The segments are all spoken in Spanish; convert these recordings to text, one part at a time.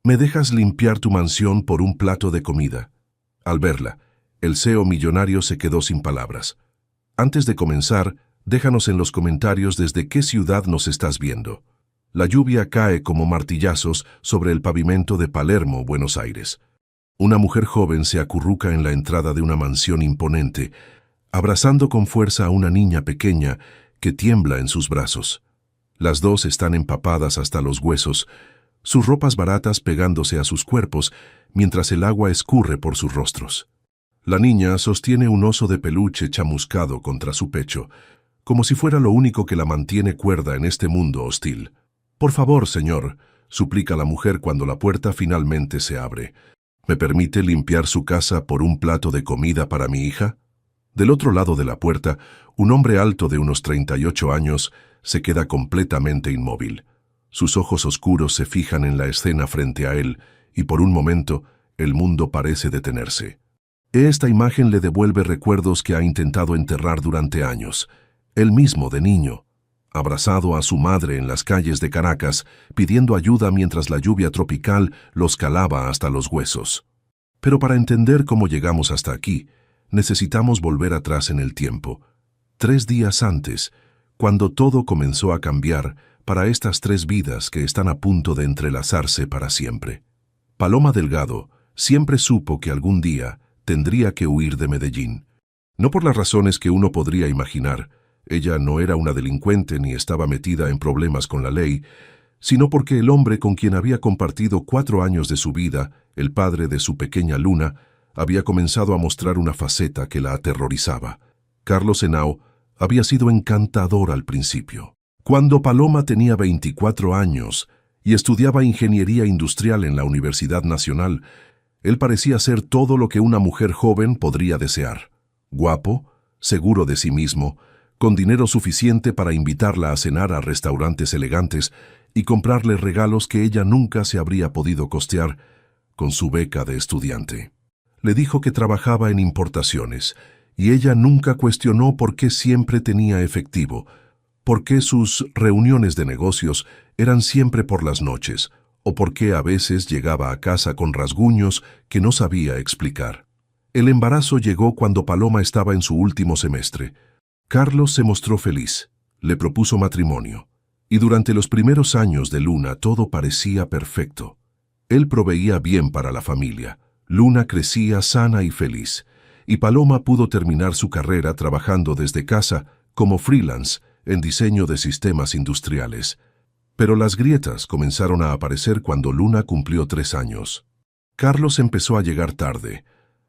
¿Me dejas limpiar tu mansión por un plato de comida? Al verla, el CEO millonario se quedó sin palabras. Antes de comenzar, déjanos en los comentarios desde qué ciudad nos estás viendo. La lluvia cae como martillazos sobre el pavimento de Palermo, Buenos Aires. Una mujer joven se acurruca en la entrada de una mansión imponente, abrazando con fuerza a una niña pequeña que tiembla en sus brazos. Las dos están empapadas hasta los huesos, sus ropas baratas pegándose a sus cuerpos mientras el agua escurre por sus rostros. La niña sostiene un oso de peluche chamuscado contra su pecho, como si fuera lo único que la mantiene cuerda en este mundo hostil. «Por favor, señor», suplica la mujer cuando la puerta finalmente se abre. «¿Me permite limpiar su casa por un plato de comida para mi hija?» Del otro lado de la puerta, un hombre alto de unos 38 años se queda completamente inmóvil. Sus ojos oscuros se fijan en la escena frente a él y por un momento el mundo parece detenerse. Esta imagen le devuelve recuerdos que ha intentado enterrar durante años. Él mismo de niño, abrazado a su madre en las calles de Caracas, pidiendo ayuda mientras la lluvia tropical los calaba hasta los huesos. Pero para entender cómo llegamos hasta aquí, necesitamos volver atrás en el tiempo. 3 días antes, cuando todo comenzó a cambiar para estas 3 vidas que están a punto de entrelazarse para siempre. Paloma Delgado siempre supo que algún día tendría que huir de Medellín. No por las razones que uno podría imaginar, ella no era una delincuente ni estaba metida en problemas con la ley, sino porque el hombre con quien había compartido 4 años de su vida, el padre de su pequeña Luna, había comenzado a mostrar una faceta que la aterrorizaba. Carlos Henao había sido encantador al principio. Cuando Paloma tenía 24 años y estudiaba ingeniería industrial en la Universidad Nacional, él parecía ser todo lo que una mujer joven podría desear. Guapo, seguro de sí mismo, con dinero suficiente para invitarla a cenar a restaurantes elegantes y comprarle regalos que ella nunca se habría podido costear con su beca de estudiante. Le dijo que trabajaba en importaciones, y ella nunca cuestionó por qué siempre tenía efectivo, por qué sus reuniones de negocios eran siempre por las noches, o por qué a veces llegaba a casa con rasguños que no sabía explicar. El embarazo llegó cuando Paloma estaba en su último semestre. Carlos se mostró feliz, le propuso matrimonio, y durante los primeros años de Luna todo parecía perfecto. Él proveía bien para la familia. Luna crecía sana y feliz, y Paloma pudo terminar su carrera trabajando desde casa como freelance en diseño de sistemas industriales. Pero las grietas comenzaron a aparecer cuando Luna cumplió 3 años. Carlos empezó a llegar tarde.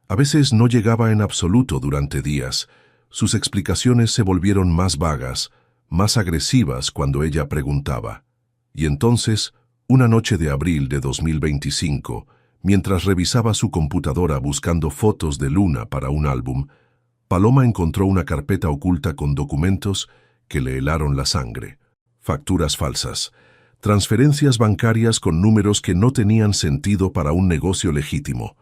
A veces no llegaba en absoluto durante días. Sus explicaciones se volvieron más vagas, más agresivas cuando ella preguntaba. Y entonces, una noche de abril de 2025, mientras revisaba su computadora buscando fotos de Luna para un álbum, Paloma encontró una carpeta oculta con documentos que le helaron la sangre. Facturas falsas, transferencias bancarias con números que no tenían sentido para un negocio legítimo.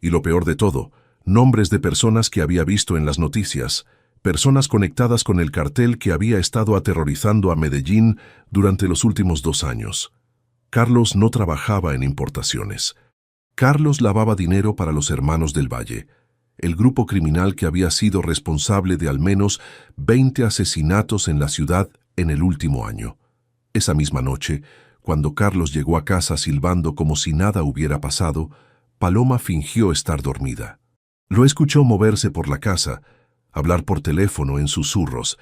Y lo peor de todo, nombres de personas que había visto en las noticias, personas conectadas con el cartel que había estado aterrorizando a Medellín durante los últimos 2 años. Carlos no trabajaba en importaciones. Carlos lavaba dinero para los Hermanos del Valle, el grupo criminal que había sido responsable de al menos 20 asesinatos en la ciudad en el último año. Esa misma noche, cuando Carlos llegó a casa silbando como si nada hubiera pasado, Paloma fingió estar dormida. Lo escuchó moverse por la casa, hablar por teléfono en susurros,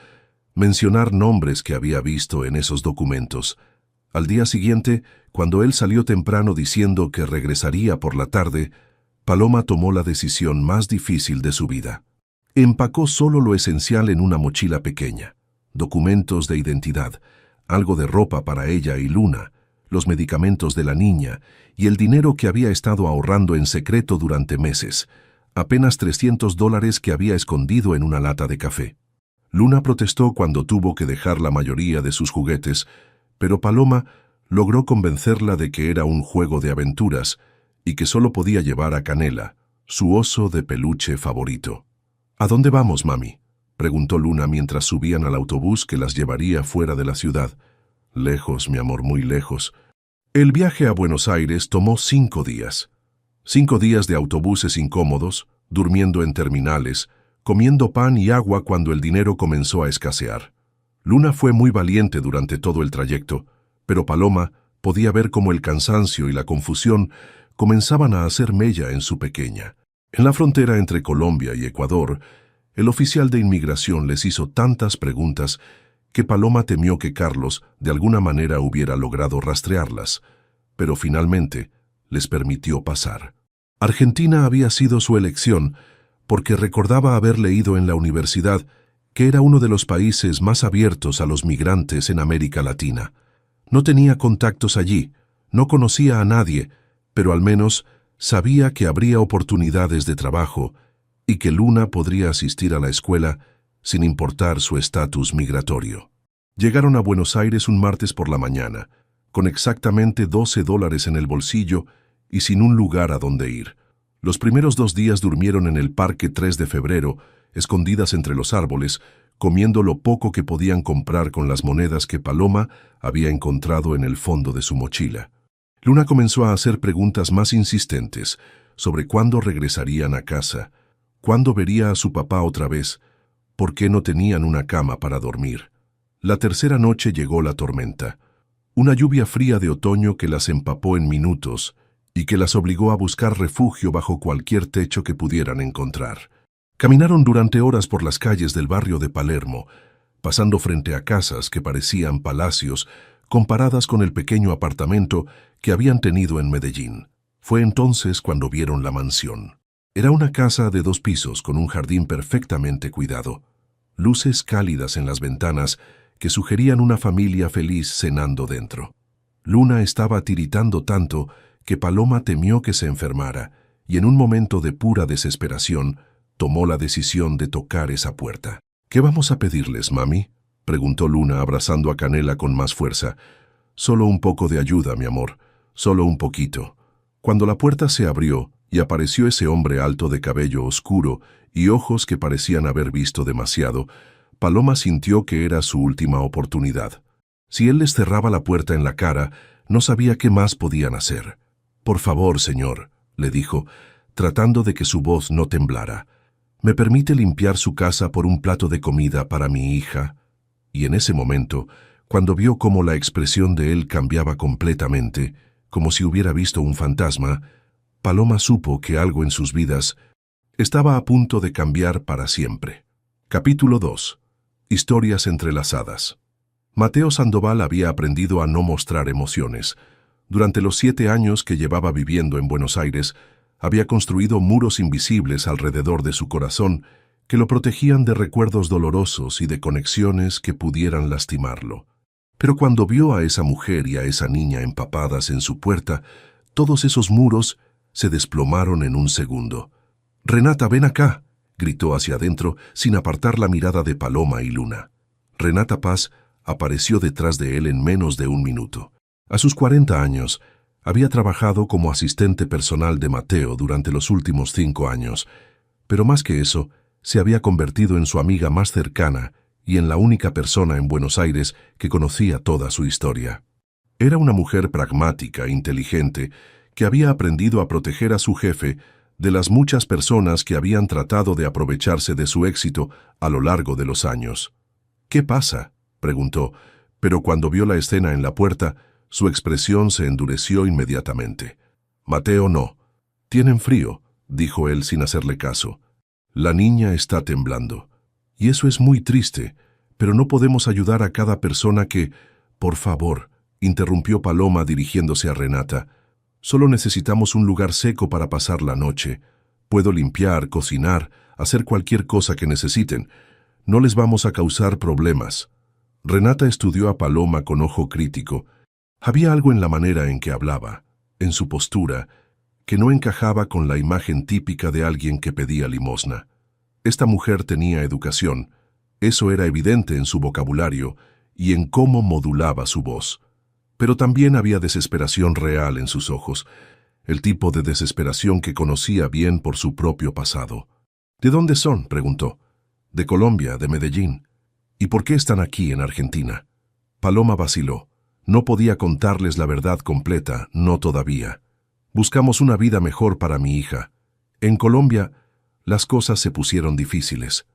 mencionar nombres que había visto en esos documentos. Al día siguiente, cuando él salió temprano diciendo que regresaría por la tarde, Paloma tomó la decisión más difícil de su vida. Empacó solo lo esencial en una mochila pequeña: documentos de identidad, algo de ropa para ella y Luna, los medicamentos de la niña y el dinero que había estado ahorrando en secreto durante meses, apenas $300 que había escondido en una lata de café. Luna protestó cuando tuvo que dejar la mayoría de sus juguetes, pero Paloma logró convencerla de que era un juego de aventuras y que solo podía llevar a Canela, su oso de peluche favorito. «¿A dónde vamos, mami?», preguntó Luna mientras subían al autobús que las llevaría fuera de la ciudad. «Lejos, mi amor, muy lejos». El viaje a Buenos Aires tomó 5 días. 5 días de autobuses incómodos, durmiendo en terminales, comiendo pan y agua cuando el dinero comenzó a escasear. Luna fue muy valiente durante todo el trayecto, pero Paloma podía ver cómo el cansancio y la confusión comenzaban a hacer mella en su pequeña. En la frontera entre Colombia y Ecuador, el oficial de inmigración les hizo tantas preguntas que Paloma temió que Carlos de alguna manera hubiera logrado rastrearlas, pero finalmente les permitió pasar. Argentina había sido su elección porque recordaba haber leído en la universidad que era uno de los países más abiertos a los migrantes en América Latina. No tenía contactos allí, no conocía a nadie, pero al menos sabía que habría oportunidades de trabajo y que Luna podría asistir a la escuela sin importar su estatus migratorio. Llegaron a Buenos Aires un martes por la mañana, con exactamente $12 en el bolsillo y sin un lugar a donde ir. Los primeros 2 días durmieron en el Parque 3 de Febrero, escondidas entre los árboles, comiendo lo poco que podían comprar con las monedas que Paloma había encontrado en el fondo de su mochila. Luna comenzó a hacer preguntas más insistentes sobre cuándo regresarían a casa, cuándo vería a su papá otra vez, por qué no tenían una cama para dormir. La tercera noche llegó la tormenta, una lluvia fría de otoño que las empapó en minutos y que las obligó a buscar refugio bajo cualquier techo que pudieran encontrar. Caminaron durante horas por las calles del barrio de Palermo, pasando frente a casas que parecían palacios comparadas con el pequeño apartamento que habían tenido en Medellín. Fue entonces cuando vieron la mansión. Era una casa de 2 pisos con un jardín perfectamente cuidado, luces cálidas en las ventanas que sugerían una familia feliz cenando dentro. Luna estaba tiritando tanto que Paloma temió que se enfermara y en un momento de pura desesperación tomó la decisión de tocar esa puerta. «¿Qué vamos a pedirles, mami?», preguntó Luna abrazando a Canela con más fuerza. «Solo un poco de ayuda, mi amor, solo un poquito». Cuando la puerta se abrió y apareció ese hombre alto de cabello oscuro y ojos que parecían haber visto demasiado, Paloma sintió que era su última oportunidad. Si él les cerraba la puerta en la cara, no sabía qué más podían hacer. «Por favor, señor», le dijo, tratando de que su voz no temblara. «¿Me permite limpiar su casa por un plato de comida para mi hija?». Y en ese momento, cuando vio cómo la expresión de él cambiaba completamente, como si hubiera visto un fantasma, Paloma supo que algo en sus vidas estaba a punto de cambiar para siempre. Capítulo 2. Historias entrelazadas. Mateo Sandoval había aprendido a no mostrar emociones. Durante los 7 años que llevaba viviendo en Buenos Aires, había construido muros invisibles alrededor de su corazón que lo protegían de recuerdos dolorosos y de conexiones que pudieran lastimarlo. Pero cuando vio a esa mujer y a esa niña empapadas en su puerta, todos esos muros se desplomaron en un segundo. «Renata, ven acá», gritó hacia adentro sin apartar la mirada de Paloma y Luna. Renata Paz apareció detrás de él en menos de 1 minuto. A sus 40 años, había trabajado como asistente personal de Mateo durante los últimos 5 años, pero más que eso, se había convertido en su amiga más cercana y en la única persona en Buenos Aires que conocía toda su historia. Era una mujer pragmática, inteligente, que había aprendido a proteger a su jefe de las muchas personas que habían tratado de aprovecharse de su éxito a lo largo de los años. «¿Qué pasa?», preguntó, pero cuando vio la escena en la puerta, su expresión se endureció inmediatamente. «Mateo, no. Tienen frío», dijo él sin hacerle caso. «La niña está temblando. Y eso es muy triste, pero no podemos ayudar a cada persona que...». «Por favor», interrumpió Paloma dirigiéndose a Renata. «Solo necesitamos un lugar seco para pasar la noche. Puedo limpiar, cocinar, hacer cualquier cosa que necesiten. No les vamos a causar problemas». Renata estudió a Paloma con ojo crítico. Había algo en la manera en que hablaba, en su postura, que no encajaba con la imagen típica de alguien que pedía limosna. Esta mujer tenía educación, eso era evidente en su vocabulario y en cómo modulaba su voz. Pero también había desesperación real en sus ojos, el tipo de desesperación que conocía bien por su propio pasado. «¿De dónde son?», preguntó. «De Colombia, de Medellín». «¿Y por qué están aquí en Argentina?». Paloma vaciló. No podía contarles la verdad completa, no todavía. Buscamos una vida mejor para mi hija. En Colombia, las cosas se pusieron difíciles.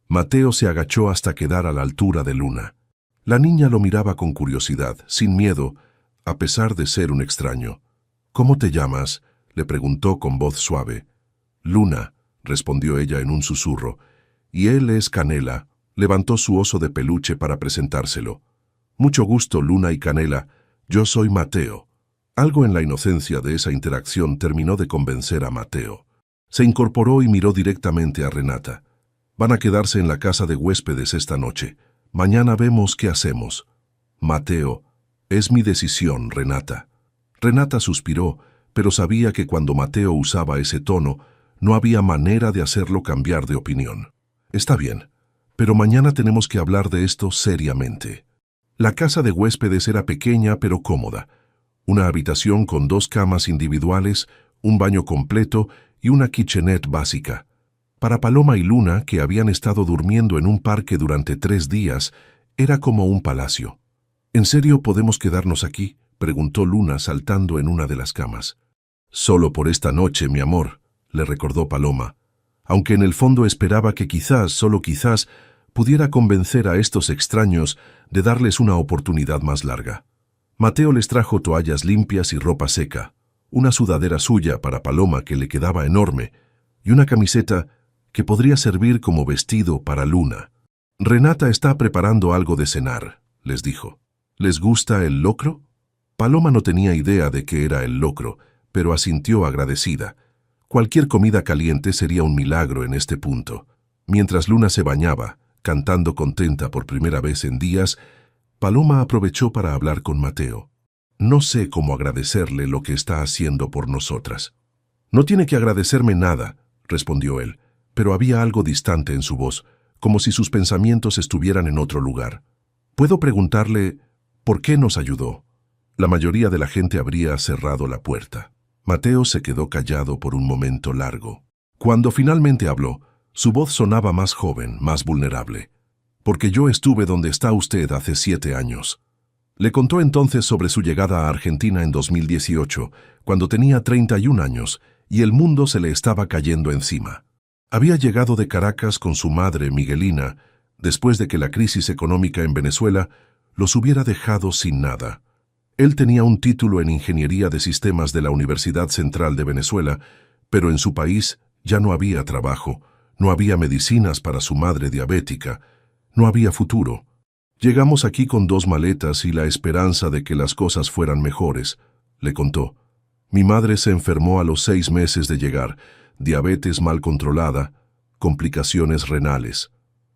Mateo se agachó hasta quedar a la altura de Luna. La niña lo miraba con curiosidad, sin miedo, a pesar de ser un extraño. «¿Cómo te llamas?», le preguntó con voz suave. «Luna», respondió ella en un susurro. «Y él es Canela», levantó su oso de peluche para presentárselo. «Mucho gusto, Luna y Canela. Yo soy Mateo». Algo en la inocencia de esa interacción terminó de convencer a Mateo. Se incorporó y miró directamente a Renata. «Van a quedarse en la casa de huéspedes esta noche. Mañana vemos qué hacemos». «Mateo, es mi decisión, Renata». Renata suspiró, pero sabía que cuando Mateo usaba ese tono, no había manera de hacerlo cambiar de opinión. «Está bien, pero mañana tenemos que hablar de esto seriamente». La casa de huéspedes era pequeña pero cómoda. Una habitación con 2 camas individuales, un baño completo y una kitchenette básica. Para Paloma y Luna, que habían estado durmiendo en un parque durante 3 días, era como un palacio. «¿En serio podemos quedarnos aquí?», preguntó Luna saltando en una de las camas. «Solo por esta noche, mi amor», le recordó Paloma, aunque en el fondo esperaba que quizás, solo quizás, pudiera convencer a estos extraños de darles una oportunidad más larga. Mateo les trajo toallas limpias y ropa seca, una sudadera suya para Paloma que le quedaba enorme, y una camiseta que podría servir como vestido para Luna. «Renata está preparando algo de cenar», les dijo. «¿Les gusta el locro?». Paloma no tenía idea de qué era el locro, pero asintió agradecida. Cualquier comida caliente sería un milagro en este punto. Mientras Luna se bañaba, cantando contenta por primera vez en días, Paloma aprovechó para hablar con Mateo. «No sé cómo agradecerle lo que está haciendo por nosotras». «No tiene que agradecerme nada», respondió él, pero había algo distante en su voz, como si sus pensamientos estuvieran en otro lugar. «¿Puedo preguntarle por qué nos ayudó?». La mayoría de la gente habría cerrado la puerta. Mateo se quedó callado por un momento largo. Cuando finalmente habló, su voz sonaba más joven, más vulnerable. «Porque yo estuve donde está usted hace 7 años». Le contó entonces sobre su llegada a Argentina en 2018, cuando tenía 31 años, y el mundo se le estaba cayendo encima. Había llegado de Caracas con su madre, Miguelina, después de que la crisis económica en Venezuela los hubiera dejado sin nada. Él tenía un título en Ingeniería de Sistemas de la Universidad Central de Venezuela, pero en su país ya no había trabajo, no había medicinas para su madre diabética, no había futuro. «Llegamos aquí con 2 maletas y la esperanza de que las cosas fueran mejores», le contó. «Mi madre se enfermó a los 6 meses de llegar, diabetes mal controlada, complicaciones renales.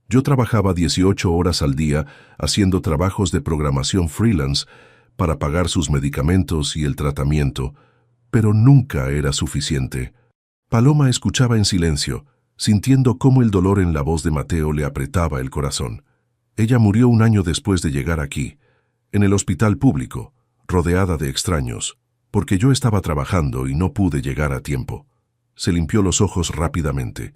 Yo trabajaba 18 horas al día haciendo trabajos de programación freelance para pagar sus medicamentos y el tratamiento, pero nunca era suficiente». Paloma escuchaba en silencio, sintiendo cómo el dolor en la voz de Mateo le apretaba el corazón. Ella murió 1 año después de llegar aquí, en el hospital público, rodeada de extraños, porque yo estaba trabajando y no pude llegar a tiempo. Se limpió los ojos rápidamente.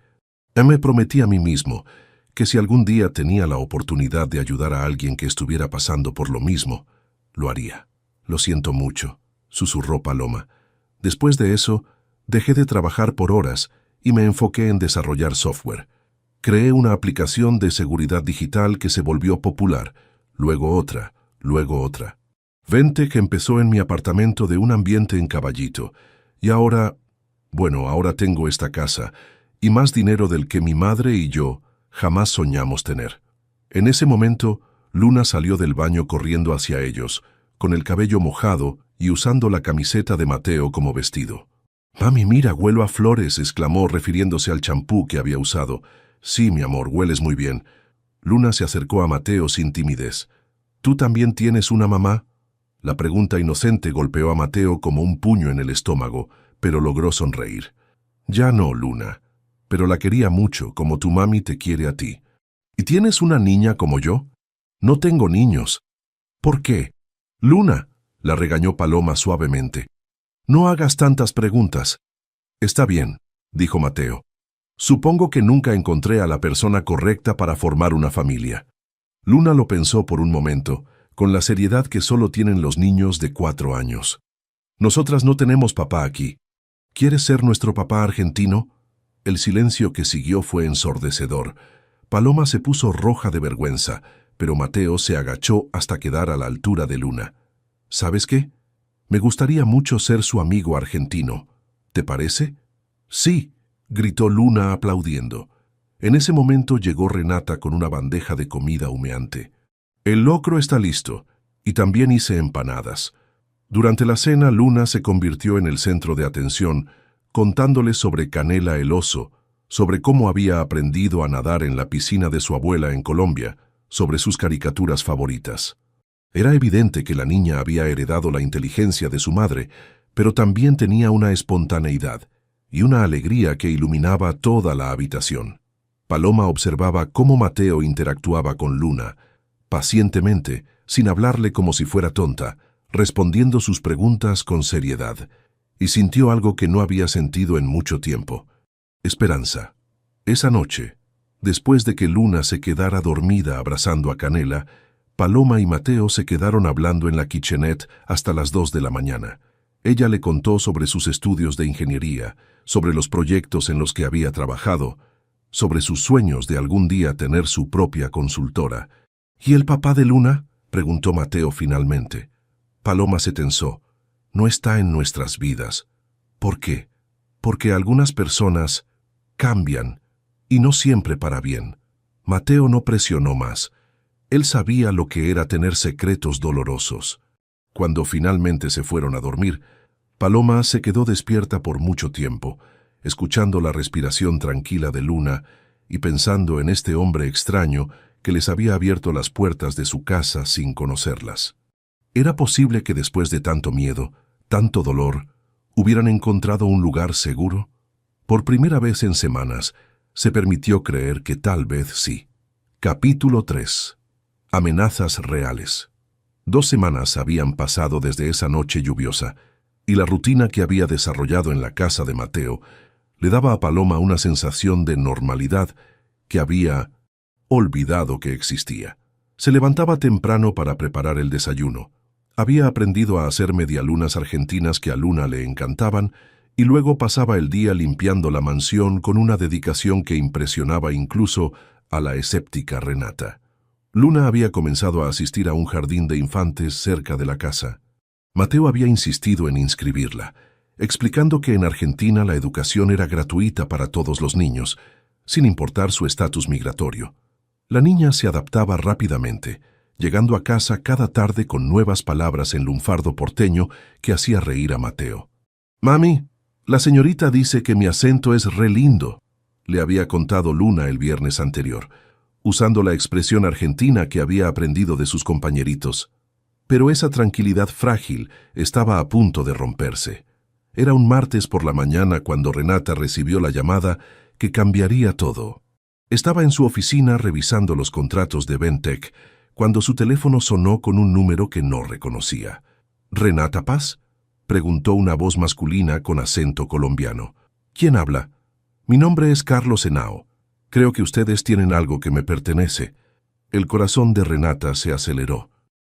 Me prometí a mí mismo que si algún día tenía la oportunidad de ayudar a alguien que estuviera pasando por lo mismo, lo haría. «Lo siento mucho», susurró Paloma. «Después de eso, dejé de trabajar por horas y me enfoqué en desarrollar software. Creé una aplicación de seguridad digital que se volvió popular, luego otra, luego otra. Vente que empezó en mi apartamento de un ambiente en Caballito, y ahora tengo esta casa, y más dinero del que mi madre y yo jamás soñamos tener». En ese momento, Luna salió del baño corriendo hacia ellos, con el cabello mojado y usando la camiseta de Mateo como vestido. «Mami, mira, huelo a flores», exclamó refiriéndose al champú que había usado. «Sí, mi amor, hueles muy bien». Luna se acercó a Mateo sin timidez. «¿Tú también tienes una mamá?». La pregunta inocente golpeó a Mateo como un puño en el estómago, pero logró sonreír. «Ya no, Luna, pero la quería mucho, como tu mami te quiere a ti». «¿Y tienes una niña como yo?». «No tengo niños». «¿Por qué?». «Luna», la regañó Paloma suavemente. «No hagas tantas preguntas». «Está bien», dijo Mateo. «Supongo que nunca encontré a la persona correcta para formar una familia». Luna lo pensó por un momento, con la seriedad que solo tienen los niños de 4 años. Nosotras no tenemos papá aquí. ¿Quieres ser nuestro papá argentino? El silencio que siguió fue ensordecedor. Paloma se puso roja de vergüenza, pero Mateo se agachó hasta quedar a la altura de Luna. ¿Sabes qué? Me gustaría mucho ser su amigo argentino. ¿Te parece? Sí, gritó Luna aplaudiendo. En ese momento llegó Renata con una bandeja de comida humeante. El locro está listo, y también hice empanadas. Durante la cena, Luna se convirtió en el centro de atención, contándole sobre Canela el oso, sobre cómo había aprendido a nadar en la piscina de su abuela en Colombia, sobre sus caricaturas favoritas. Era evidente que la niña había heredado la inteligencia de su madre, pero también tenía una espontaneidad y una alegría que iluminaba toda la habitación. Paloma observaba cómo Mateo interactuaba con Luna, pacientemente, sin hablarle como si fuera tonta, respondiendo sus preguntas con seriedad, y sintió algo que no había sentido en mucho tiempo: esperanza. Esa noche, después de que Luna se quedara dormida abrazando a Canela, Paloma y Mateo se quedaron hablando en la kitchenette hasta las 2 de la mañana. Ella le contó sobre sus estudios de ingeniería, sobre los proyectos en los que había trabajado, sobre sus sueños de algún día tener su propia consultora. ¿Y el papá de Luna?, preguntó Mateo finalmente. Paloma se tensó. No está en nuestras vidas. ¿Por qué? Porque algunas personas cambian, y no siempre para bien. Mateo no presionó más. Él sabía lo que era tener secretos dolorosos. Cuando finalmente se fueron a dormir, Paloma se quedó despierta por mucho tiempo, escuchando la respiración tranquila de Luna y pensando en este hombre extraño que les había abierto las puertas de su casa sin conocerlas. ¿Era posible que después de tanto miedo, tanto dolor, hubieran encontrado un lugar seguro? Por primera vez en semanas, se permitió creer que tal vez sí. Capítulo 3. Amenazas reales. 2 semanas habían pasado desde esa noche lluviosa, y la rutina que había desarrollado en la casa de Mateo le daba a Paloma una sensación de normalidad que había olvidado que existía. Se levantaba temprano para preparar el desayuno. Había aprendido a hacer medialunas argentinas que a Luna le encantaban, y luego pasaba el día limpiando la mansión con una dedicación que impresionaba incluso a la escéptica Renata. Luna había comenzado a asistir a un jardín de infantes cerca de la casa. Mateo había insistido en inscribirla, explicando que en Argentina la educación era gratuita para todos los niños, sin importar su estatus migratorio. La niña se adaptaba rápidamente, llegando a casa cada tarde con nuevas palabras en lunfardo porteño que hacía reír a Mateo. «Mami, la señorita dice que mi acento es re lindo», le había contado Luna el viernes anterior, usando la expresión argentina que había aprendido de sus compañeritos. Pero esa tranquilidad frágil estaba a punto de romperse. Era un martes por la mañana cuando Renata recibió la llamada que cambiaría todo. Estaba en su oficina revisando los contratos de Ventec cuando su teléfono sonó con un número que no reconocía. «¿Renata Paz?», preguntó una voz masculina con acento colombiano. «¿Quién habla?». «Mi nombre es Carlos Henao. Creo que ustedes tienen algo que me pertenece». El corazón de Renata se aceleró.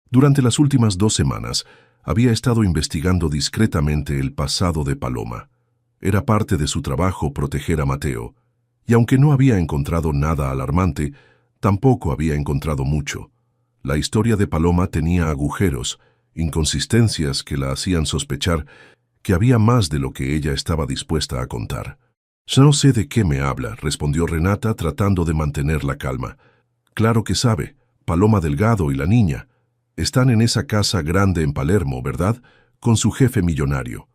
Durante las últimas 2 semanas, había estado investigando discretamente el pasado de Paloma. Era parte de su trabajo proteger a Mateo, y aunque no había encontrado nada alarmante, tampoco había encontrado mucho. La historia de Paloma tenía agujeros, inconsistencias que la hacían sospechar que había más de lo que ella estaba dispuesta a contar. «No sé de qué me habla», respondió Renata tratando de mantener la calma. «Claro que sabe, Paloma Delgado y la niña. Están en esa casa grande en Palermo, ¿verdad? Con su jefe millonario.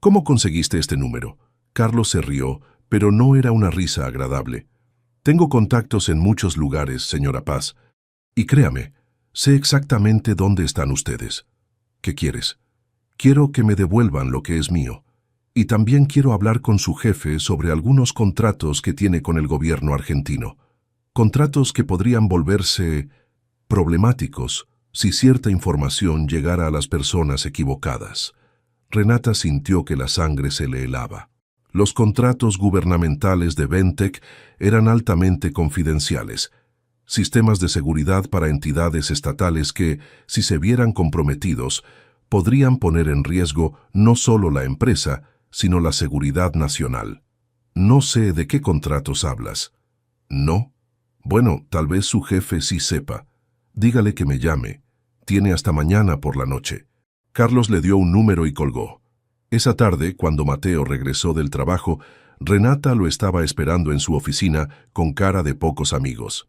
¿Cómo conseguiste este número?». Carlos se rió, pero no era una risa agradable. «Tengo contactos en muchos lugares, señora Paz. Y créame, sé exactamente dónde están ustedes». «¿Qué quieres?». «Quiero que me devuelvan lo que es mío. Y también quiero hablar con su jefe sobre algunos contratos que tiene con el gobierno argentino. Contratos que podrían volverse problemáticos si cierta información llegara a las personas equivocadas». Renata sintió que la sangre se le helaba. Los contratos gubernamentales de Ventec eran altamente confidenciales. sistemas de seguridad para entidades estatales que, si se vieran comprometidos, podrían poner en riesgo no solo la empresa, sino la seguridad nacional. No sé de qué contratos hablas. ¿No? Bueno, tal vez su jefe sí sepa. Dígale que me llame. Tiene hasta mañana por la noche. Carlos le dio un número y colgó. Esa tarde, cuando Mateo regresó del trabajo, Renata lo estaba esperando en su oficina con cara de pocos amigos.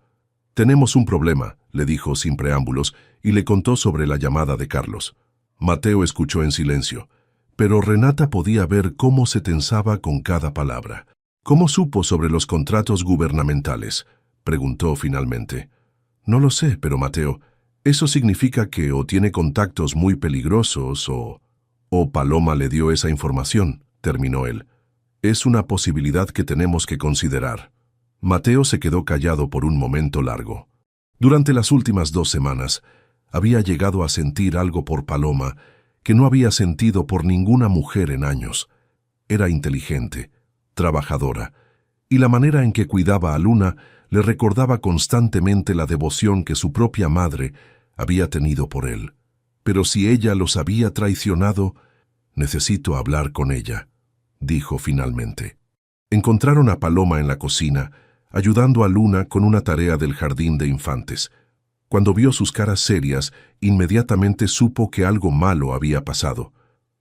«Tenemos un problema», le dijo sin preámbulos, y le contó sobre la llamada de Carlos. Mateo escuchó en silencio, pero Renata podía ver cómo se tensaba con cada palabra. «¿Cómo supo sobre los contratos gubernamentales?», preguntó finalmente. «No lo sé, pero Mateo, eso significa que o tiene contactos muy peligrosos o Paloma le dio esa información», terminó él. «Es una posibilidad que tenemos que considerar». Mateo se quedó callado por un momento largo. Durante las últimas 2 semanas, había llegado a sentir algo por Paloma que no había sentido por ninguna mujer en años. Era inteligente, trabajadora, y la manera en que cuidaba a Luna le recordaba constantemente la devoción que su propia madre había tenido por él. Pero si ella los había traicionado, necesito hablar con ella, dijo finalmente. Encontraron a Paloma en la cocina, ayudando a Luna con una tarea del jardín de infantes. Cuando vio sus caras serias, inmediatamente supo que algo malo había pasado.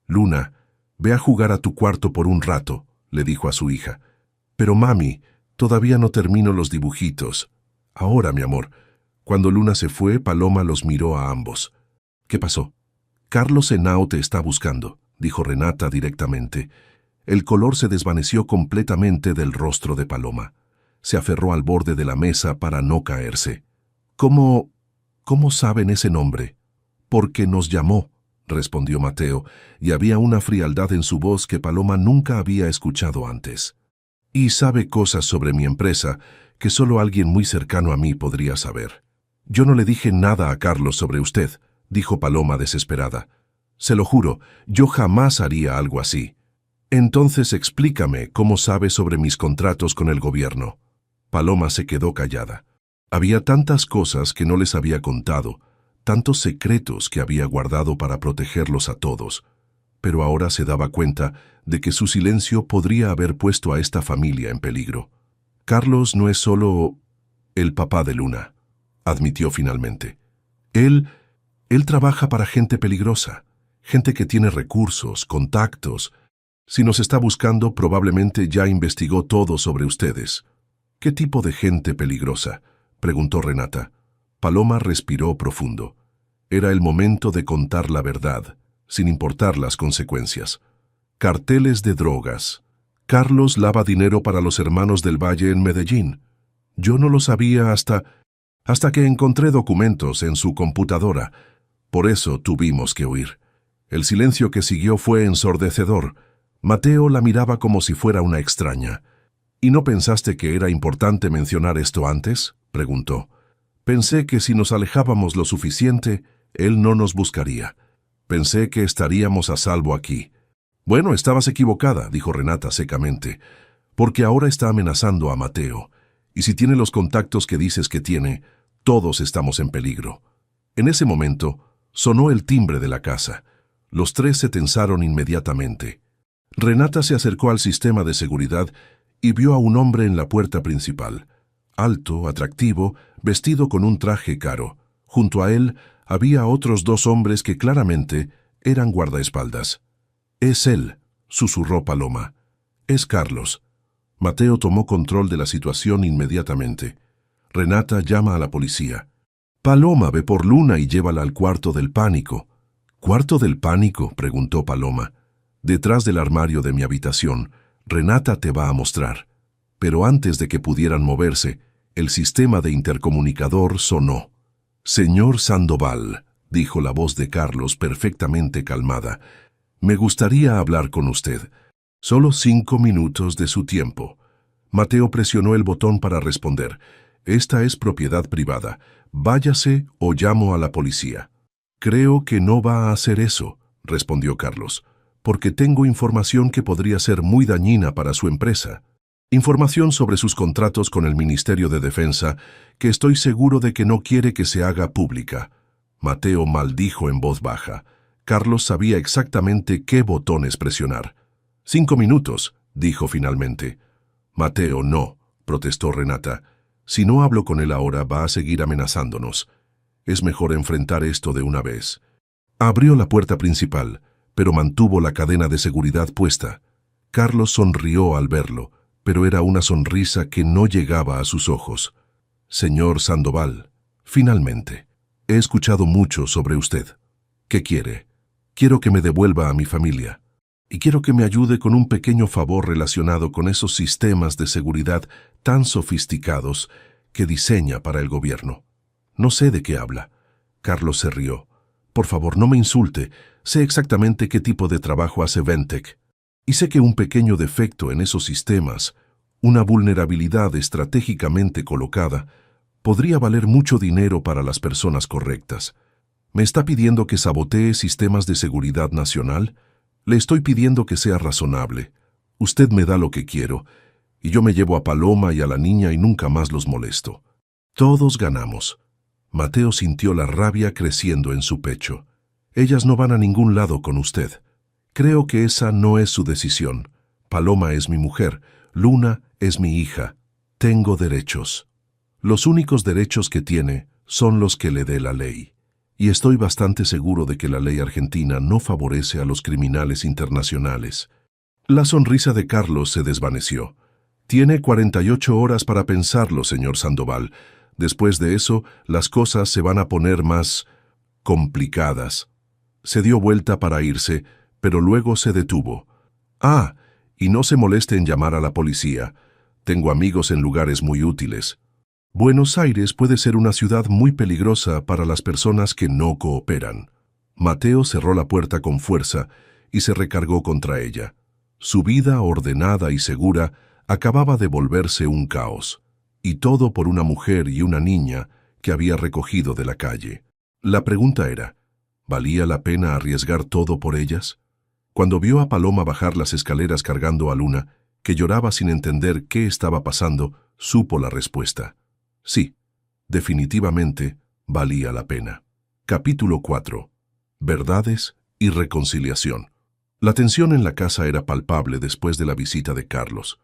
«Luna, ve a jugar a tu cuarto por un rato», le dijo a su hija. «Pero mami, todavía no termino los dibujitos». «Ahora, mi amor». Cuando Luna se fue, Paloma los miró a ambos. «¿Qué pasó?» «Carlos Henao te está buscando», dijo Renata directamente. El color se desvaneció completamente del rostro de Paloma. Se aferró al borde de la mesa para no caerse. «¿Cómo saben ese nombre?» «Porque nos llamó», respondió Mateo, y había una frialdad en su voz que Paloma nunca había escuchado antes. «Y sabe cosas sobre mi empresa que solo alguien muy cercano a mí podría saber». «Yo no le dije nada a Carlos sobre usted», dijo Paloma desesperada. «Se lo juro, yo jamás haría algo así». «Entonces explícame cómo sabe sobre mis contratos con el gobierno». Paloma se quedó callada. Había tantas cosas que no les había contado, tantos secretos que había guardado para protegerlos a todos, pero ahora se daba cuenta de que su silencio podría haber puesto a esta familia en peligro. «Carlos no es solo el papá de Luna», admitió finalmente. Él trabaja para gente peligrosa, gente que tiene recursos, contactos. Si nos está buscando, probablemente ya investigó todo sobre ustedes». «¿Qué tipo de gente peligrosa?», preguntó Renata. Paloma respiró profundo. Era el momento de contar la verdad, sin importar las consecuencias. «Carteles de drogas. Carlos lava dinero para los Hermanos del Valle en Medellín. Yo no lo sabía hasta que encontré documentos en su computadora. Por eso tuvimos que huir». El silencio que siguió fue ensordecedor. Mateo la miraba como si fuera una extraña. «¿Y no pensaste que era importante mencionar esto antes?», preguntó. «Pensé que si nos alejábamos lo suficiente, él no nos buscaría. Pensé que estaríamos a salvo aquí». «Bueno, estabas equivocada», dijo Renata secamente, «porque ahora está amenazando a Mateo. Y si tiene los contactos que dices que tiene, todos estamos en peligro». En ese momento, sonó el timbre de la casa. Los 3 se tensaron inmediatamente. Renata se acercó al sistema de seguridad y vio a un hombre en la puerta principal. Alto, atractivo, vestido con un traje caro. Junto a él había otros 2 hombres que claramente eran guardaespaldas. «Es él», susurró Paloma. «Es Carlos». Mateo tomó control de la situación inmediatamente. Renata llama a la policía. «Paloma, ve por Luna y llévala al cuarto del pánico». «¿Cuarto del pánico?», preguntó Paloma. «Detrás del armario de mi habitación. Renata te va a mostrar». Pero antes de que pudieran moverse, el sistema de intercomunicador sonó. «Señor Sandoval», dijo la voz de Carlos perfectamente calmada, «me gustaría hablar con usted. Solo 5 minutos de su tiempo». Mateo presionó el botón para responder. «Esta es propiedad privada. Váyase o llamo a la policía». «Creo que no va a hacer eso», respondió Carlos, «porque tengo información que podría ser muy dañina para su empresa». Información sobre sus contratos con el Ministerio de Defensa, que estoy seguro de que no quiere que se haga pública. Mateo maldijo en voz baja. Carlos sabía exactamente qué botones presionar. 5 minutos, dijo finalmente. Mateo, no, protestó Renata. Si no hablo con él ahora, va a seguir amenazándonos. Es mejor enfrentar esto de una vez. Abrió la puerta principal, pero mantuvo la cadena de seguridad puesta. Carlos sonrió al verlo, pero era una sonrisa que no llegaba a sus ojos. Señor Sandoval, finalmente, he escuchado mucho sobre usted. ¿Qué quiere? Quiero que me devuelva a mi familia. Y quiero que me ayude con un pequeño favor relacionado con esos sistemas de seguridad tan sofisticados que diseña para el gobierno. No sé de qué habla. Carlos se rió. Por favor, no me insulte. Sé exactamente qué tipo de trabajo hace Ventec. Y sé que un pequeño defecto en esos sistemas, una vulnerabilidad estratégicamente colocada, podría valer mucho dinero para las personas correctas. ¿Me está pidiendo que sabotee sistemas de seguridad nacional? Le estoy pidiendo que sea razonable. Usted me da lo que quiero, y yo me llevo a Paloma y a la niña y nunca más los molesto. Todos ganamos. Mateo sintió la rabia creciendo en su pecho. Ellas no van a ningún lado con usted. Creo que esa no es su decisión. Paloma es mi mujer, Luna es mi hija. Tengo derechos. Los únicos derechos que tiene son los que le dé la ley. Y estoy bastante seguro de que la ley argentina no favorece a los criminales internacionales. La sonrisa de Carlos se desvaneció. Tiene 48 horas para pensarlo, señor Sandoval. Después de eso, las cosas se van a poner más complicadas. Se dio vuelta para irse, pero luego se detuvo. Ah, y no se moleste en llamar a la policía. Tengo amigos en lugares muy útiles. Buenos Aires puede ser una ciudad muy peligrosa para las personas que no cooperan. Mateo cerró la puerta con fuerza y se recargó contra ella. Su vida ordenada y segura acababa de volverse un caos, y todo por una mujer y una niña que había recogido de la calle. La pregunta era, ¿valía la pena arriesgar todo por ellas? Cuando vio a Paloma bajar las escaleras cargando a Luna, que lloraba sin entender qué estaba pasando, supo la respuesta. Sí, definitivamente valía la pena. Capítulo 4. Verdades y reconciliación. La tensión en la casa era palpable después de la visita de Carlos.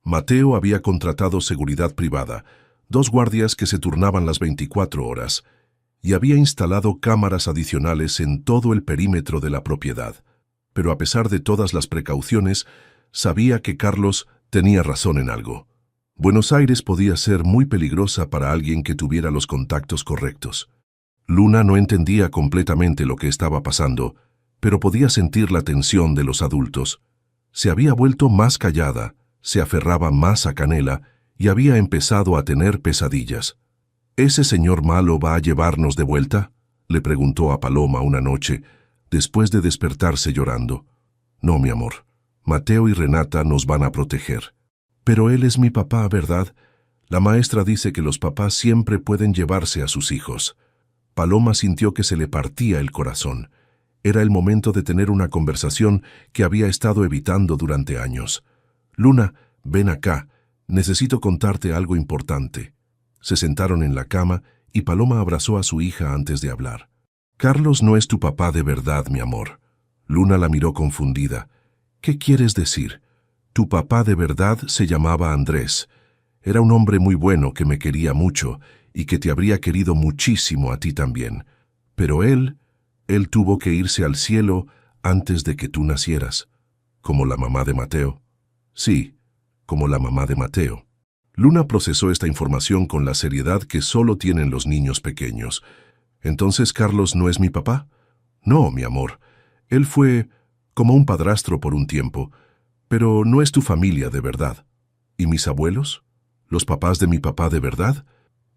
Mateo había contratado seguridad privada, 2 guardias que se turnaban las 24 horas, y había instalado cámaras adicionales en todo el perímetro de la propiedad. Pero a pesar de todas las precauciones, sabía que Carlos tenía razón en algo. Buenos Aires podía ser muy peligrosa para alguien que tuviera los contactos correctos. Luna no entendía completamente lo que estaba pasando, pero podía sentir la tensión de los adultos. Se había vuelto más callada, se aferraba más a Canela y había empezado a tener pesadillas. ¿Ese señor malo va a llevarnos de vuelta?, le preguntó a Paloma una noche, después de despertarse llorando. No, mi amor. Mateo y Renata nos van a proteger. Pero él es mi papá, ¿verdad? La maestra dice que los papás siempre pueden llevarse a sus hijos. Paloma sintió que se le partía el corazón. Era el momento de tener una conversación que había estado evitando durante años. Luna, ven acá. Necesito contarte algo importante. Se sentaron en la cama y Paloma abrazó a su hija antes de hablar. Carlos no es tu papá de verdad, mi amor. Luna la miró confundida. ¿Qué quieres decir? Tu papá de verdad se llamaba Andrés. Era un hombre muy bueno que me quería mucho y que te habría querido muchísimo a ti también. Pero él tuvo que irse al cielo antes de que tú nacieras. ¿Como la mamá de Mateo? Sí, como la mamá de Mateo. Luna procesó esta información con la seriedad que solo tienen los niños pequeños. ¿Entonces Carlos no es mi papá? No, mi amor. Él fue como un padrastro por un tiempo, pero no es tu familia de verdad. ¿Y mis abuelos? ¿Los papás de mi papá de verdad?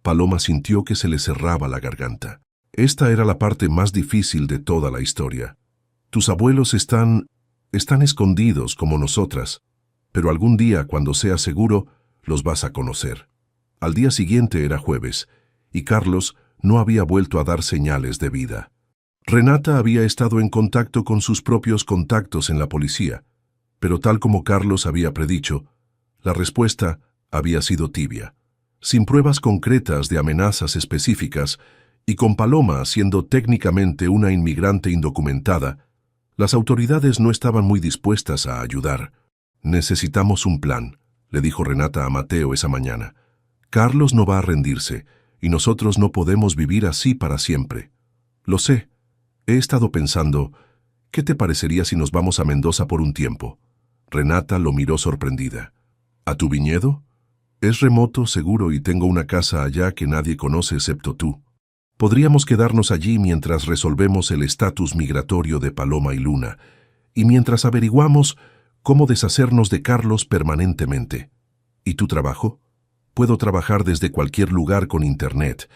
Paloma sintió que se le cerraba la garganta. Esta era la parte más difícil de toda la historia. Tus abuelos están escondidos como nosotras, pero algún día, cuando sea seguro, los vas a conocer. Al día siguiente era jueves, y Carlos no había vuelto a dar señales de vida. Renata había estado en contacto con sus propios contactos en la policía, pero tal como Carlos había predicho, La respuesta había sido tibia, sin pruebas concretas de amenazas específicas y con Paloma siendo técnicamente una inmigrante indocumentada. Las autoridades no estaban muy dispuestas a ayudar. «Necesitamos un plan», le dijo Renata a Mateo esa mañana. «Carlos no va a rendirse, y nosotros no podemos vivir así para siempre». «Lo sé. He estado pensando, ¿qué te parecería si nos vamos a Mendoza por un tiempo?» Renata lo miró sorprendida. «¿A tu viñedo? Es remoto, seguro, y tengo una casa allá que nadie conoce excepto tú. Podríamos quedarnos allí mientras resolvemos el estatus migratorio de Paloma y Luna, y mientras averiguamos cómo deshacernos de Carlos permanentemente. ¿Y tu trabajo? Puedo trabajar desde cualquier lugar con internet,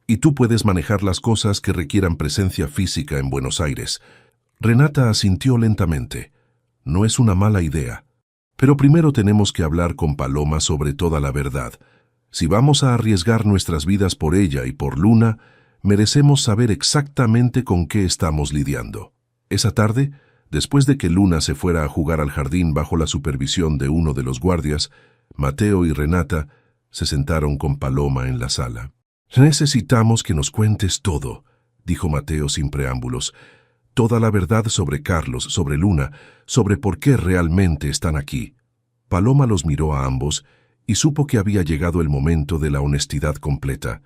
y tú puedes manejar las cosas que requieran presencia física en Buenos Aires». Renata asintió lentamente. «No es una mala idea. Pero primero tenemos que hablar con Paloma sobre toda la verdad. Si vamos a arriesgar nuestras vidas por ella y por Luna, merecemos saber exactamente con qué estamos lidiando». Esa tarde, después de que Luna se fuera a jugar al jardín bajo la supervisión de uno de los guardias, Mateo y Renata se sentaron con Paloma en la sala. «Necesitamos que nos cuentes todo», dijo Mateo sin preámbulos. «Toda la verdad sobre Carlos, sobre Luna, sobre por qué realmente están aquí». Paloma los miró a ambos y supo que había llegado el momento de la honestidad completa.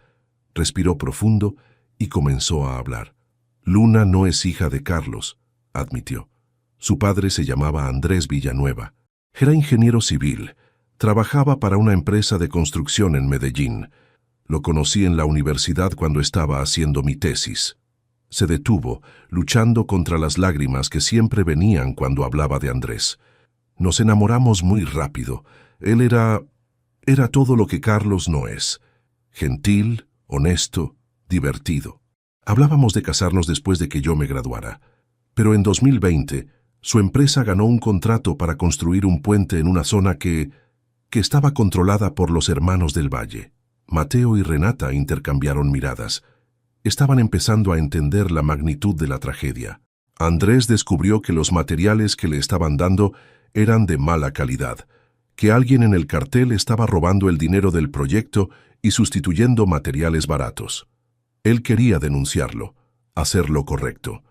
Respiró profundo y comenzó a hablar. «Luna no es hija de Carlos», admitió. «Su padre se llamaba Andrés Villanueva. Era ingeniero civil. Trabajaba para una empresa de construcción en Medellín. Lo conocí en la universidad cuando estaba haciendo mi tesis». Se detuvo, luchando contra las lágrimas que siempre venían cuando hablaba de Andrés. «Nos enamoramos muy rápido. Él era todo lo que Carlos no es. Gentil, honesto, divertido. Hablábamos de casarnos después de que yo me graduara. Pero en 2020, su empresa ganó un contrato para construir un puente en una zona que estaba controlada por los Hermanos del Valle». Mateo y Renata intercambiaron miradas. Estaban empezando a entender la magnitud de la tragedia. Andrés descubrió que los materiales que le estaban dando eran de mala calidad, que alguien en el cartel estaba robando el dinero del proyecto y sustituyendo materiales baratos. Él quería denunciarlo, hacer lo correcto.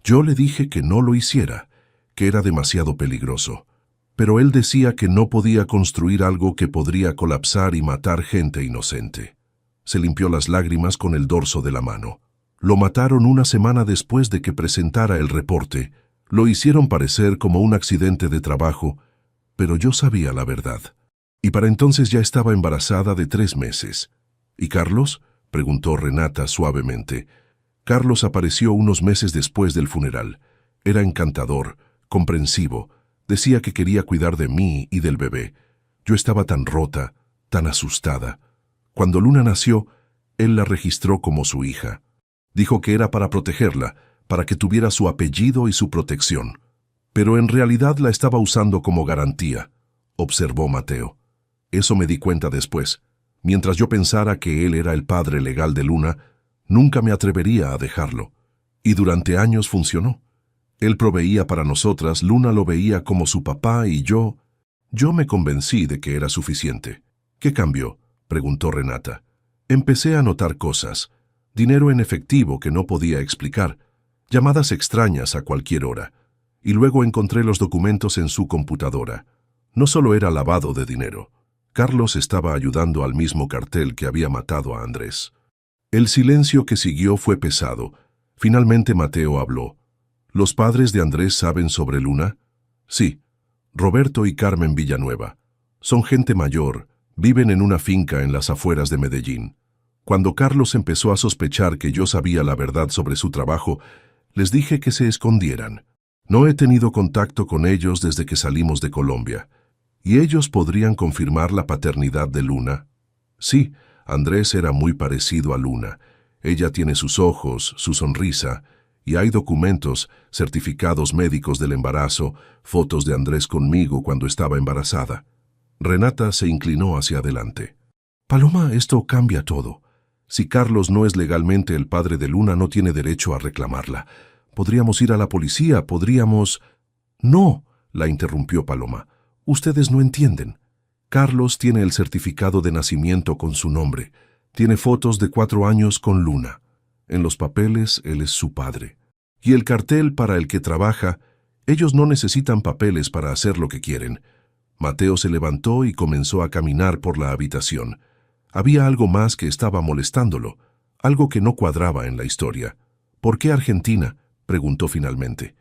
Yo le dije que no lo hiciera, que era demasiado peligroso. Pero él decía que no podía construir algo que podría colapsar y matar gente inocente. Se limpió las lágrimas con el dorso de la mano. Lo mataron una semana después de que presentara el reporte. Lo hicieron parecer como un accidente de trabajo, pero yo sabía la verdad. Y para entonces ya estaba embarazada de 3 meses. ¿Y Carlos?, preguntó Renata suavemente. Carlos apareció unos meses después del funeral. Era encantador, comprensivo. Decía que quería cuidar de mí y del bebé. Yo estaba tan rota, tan asustada. Cuando Luna nació, él la registró como su hija. Dijo que era para protegerla, para que tuviera su apellido y su protección. Pero en realidad la estaba usando como garantía, observó Mateo. Eso me di cuenta después. Mientras yo pensara que él era el padre legal de Luna, nunca me atrevería a dejarlo. Y durante años funcionó. Él proveía para nosotras, Luna lo veía como su papá y yo me convencí de que era suficiente. ¿Qué cambió?, preguntó Renata. Empecé a notar cosas. Dinero en efectivo que no podía explicar. Llamadas extrañas a cualquier hora. Y luego encontré los documentos en su computadora. No solo era lavado de dinero. Carlos estaba ayudando al mismo cartel que había matado a Andrés. El silencio que siguió fue pesado. Finalmente Mateo habló. ¿Los padres de Andrés saben sobre Luna? Sí. Roberto y Carmen Villanueva. Son gente mayor. Viven en una finca en las afueras de Medellín. Cuando Carlos empezó a sospechar que yo sabía la verdad sobre su trabajo, les dije que se escondieran. No he tenido contacto con ellos desde que salimos de Colombia. ¿Y ellos podrían confirmar la paternidad de Luna? Sí, Andrés era muy parecido a Luna. Ella tiene sus ojos, su sonrisa, y hay documentos, certificados médicos del embarazo, fotos de Andrés conmigo cuando estaba embarazada. Renata se inclinó hacia adelante. Paloma, esto cambia todo. Si Carlos no es legalmente el padre de Luna, no tiene derecho a reclamarla. Podríamos ir a la policía, podríamos... No, la interrumpió Paloma. Ustedes no entienden. Carlos tiene el certificado de nacimiento con su nombre. Tiene fotos de 4 años con Luna. En los papeles, él es su padre. Y el cartel para el que trabaja, ellos no necesitan papeles para hacer lo que quieren. Mateo se levantó y comenzó a caminar por la habitación. Había algo más que estaba molestándolo, algo que no cuadraba en la historia. ¿Por qué Argentina?, preguntó finalmente.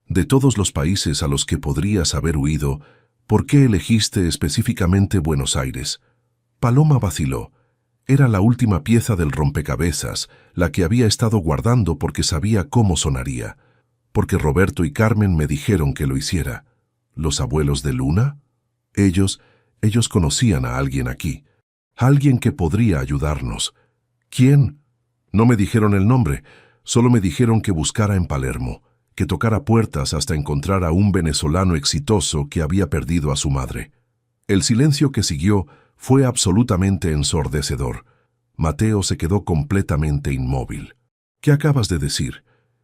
De todos los países a los que podrías haber huido, ¿por qué elegiste específicamente Buenos Aires? Paloma vaciló. Era la última pieza del rompecabezas, la que había estado guardando porque sabía cómo sonaría. Porque Roberto y Carmen me dijeron que lo hiciera. ¿Los abuelos de Luna? Ellos conocían a alguien aquí. Alguien que podría ayudarnos. ¿Quién? No me dijeron el nombre, solo me dijeron que buscara en Palermo, que tocara puertas hasta encontrar a un venezolano exitoso que había perdido a su madre. El silencio que siguió fue absolutamente ensordecedor. Mateo se quedó completamente inmóvil. ¿Qué acabas de decir?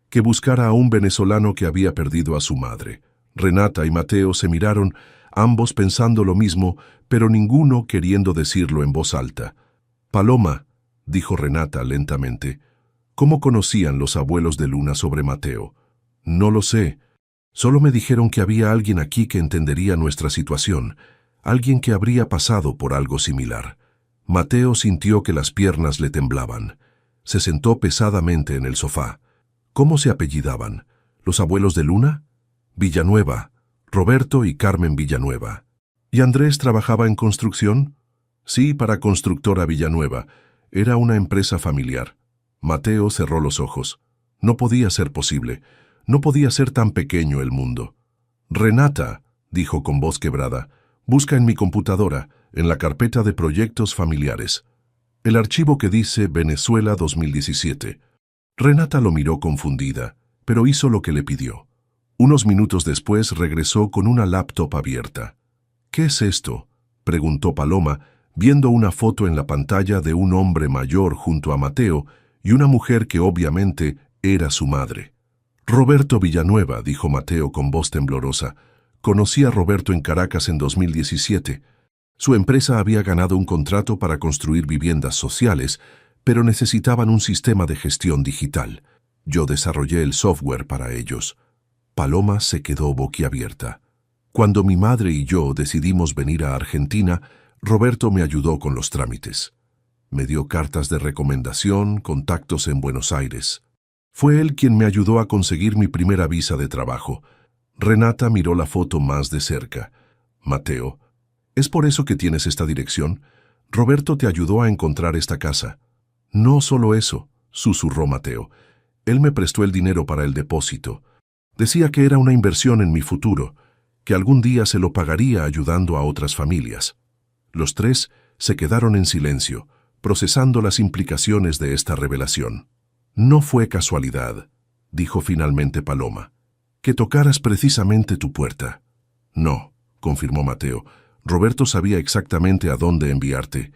Que buscara a un venezolano que había perdido a su madre. Renata y Mateo se miraron, ambos pensando lo mismo, pero ninguno queriendo decirlo en voz alta. Paloma, dijo Renata lentamente, ¿cómo conocían los abuelos de Luna sobre Mateo? No lo sé. Solo me dijeron que había alguien aquí que entendería nuestra situación, alguien que habría pasado por algo similar. Mateo sintió que las piernas le temblaban. Se sentó pesadamente en el sofá. ¿Cómo se apellidaban? ¿Los abuelos de Luna? Villanueva, Roberto y Carmen Villanueva. ¿Y Andrés trabajaba en construcción? Sí, para Constructora Villanueva. Era una empresa familiar. Mateo cerró los ojos. No podía ser posible. No podía ser tan pequeño el mundo. Renata, dijo con voz quebrada, busca en mi computadora, en la carpeta de proyectos familiares, el archivo que dice Venezuela 2017. Renata lo miró confundida, pero hizo lo que le pidió. Unos minutos después regresó con una laptop abierta. ¿Qué es esto?, preguntó Paloma, viendo una foto en la pantalla de un hombre mayor junto a Mateo y una mujer que obviamente era su madre. Roberto Villanueva, dijo Mateo con voz temblorosa. Conocí a Roberto en Caracas en 2017. Su empresa había ganado un contrato para construir viviendas sociales, pero necesitaban un sistema de gestión digital. Yo desarrollé el software para ellos. Paloma se quedó boquiabierta. Cuando mi madre y yo decidimos venir a Argentina, Roberto me ayudó con los trámites. Me dio cartas de recomendación, contactos en Buenos Aires. Fue él quien me ayudó a conseguir mi primera visa de trabajo. Renata miró la foto más de cerca. Mateo, ¿es por eso que tienes esta dirección? Roberto te ayudó a encontrar esta casa. No solo eso, susurró Mateo. Él me prestó el dinero para el depósito. Decía que era una inversión en mi futuro, que algún día se lo pagaría ayudando a otras familias. Los tres se quedaron en silencio, procesando las implicaciones de esta revelación. No fue casualidad, dijo finalmente Paloma, que tocaras precisamente tu puerta. No, confirmó Mateo. Roberto sabía exactamente a dónde enviarte.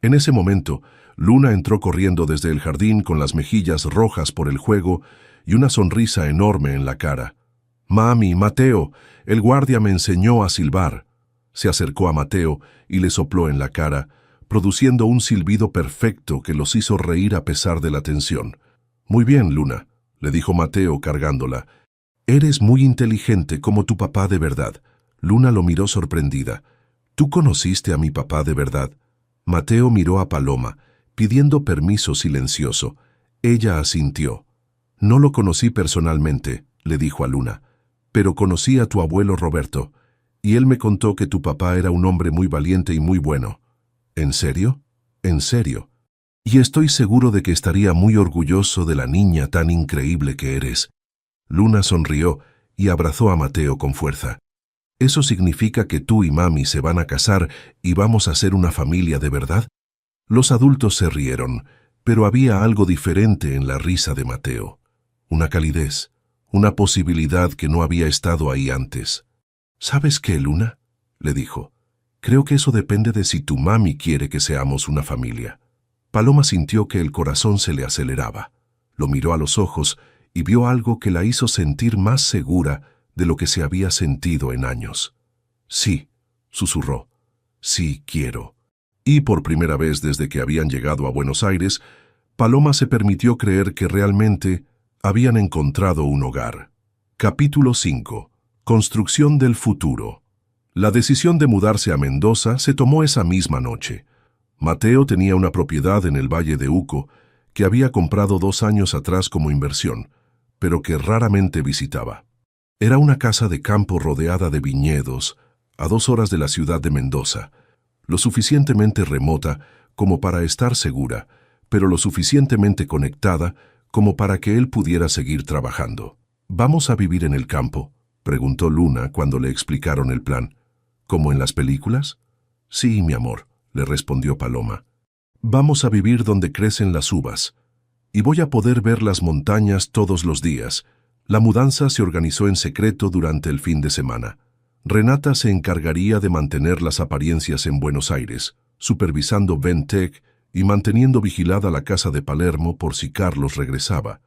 En ese momento, Luna entró corriendo desde el jardín con las mejillas rojas por el juego y una sonrisa enorme en la cara. «Mami, Mateo, el guardia me enseñó a silbar». Se acercó a Mateo y le sopló en la cara, produciendo un silbido perfecto que los hizo reír a pesar de la tensión. «Muy bien, Luna», le dijo Mateo cargándola. «Eres muy inteligente como tu papá de verdad». Luna lo miró sorprendida. «¿Tú conociste a mi papá de verdad?» Mateo miró a Paloma, pidiendo permiso silencioso. Ella asintió. «No lo conocí personalmente», le dijo a Luna, «pero conocí a tu abuelo Roberto, y él me contó que tu papá era un hombre muy valiente y muy bueno». «¿En serio?» «En serio. Y estoy seguro de que estaría muy orgulloso de la niña tan increíble que eres». Luna sonrió y abrazó a Mateo con fuerza. «¿Eso significa que tú y mami se van a casar y vamos a ser una familia de verdad?» Los adultos se rieron, pero había algo diferente en la risa de Mateo. Una calidez, una posibilidad que no había estado ahí antes. «¿Sabes qué, Luna?», le dijo. «Creo que eso depende de si tu mami quiere que seamos una familia». Paloma sintió que el corazón se le aceleraba. Lo miró a los ojos y vio algo que la hizo sentir más segura de lo que se había sentido en años. «Sí», susurró. Sí, quiero. Y por primera vez desde que habían llegado a Buenos Aires, Paloma se permitió creer que realmente habían encontrado un hogar. Capítulo 5. Construcción del futuro. La decisión de mudarse a Mendoza se tomó esa misma noche. Mateo tenía una propiedad en el Valle de Uco que había comprado 2 años atrás como inversión, pero que raramente visitaba. Era una casa de campo rodeada de viñedos, a 2 horas de la ciudad de Mendoza, lo suficientemente remota como para estar segura, pero lo suficientemente conectada como para que él pudiera seguir trabajando. ¿Vamos a vivir en el campo?, preguntó Luna cuando le explicaron el plan. ¿Como en las películas? Sí, mi amor, le respondió Paloma. Vamos a vivir donde crecen las uvas. Y voy a poder ver las montañas todos los días. La mudanza se organizó en secreto durante el fin de semana. Renata se encargaría de mantener las apariencias en Buenos Aires, supervisando Ventec y manteniendo vigilada la casa de Palermo por si Carlos regresaba.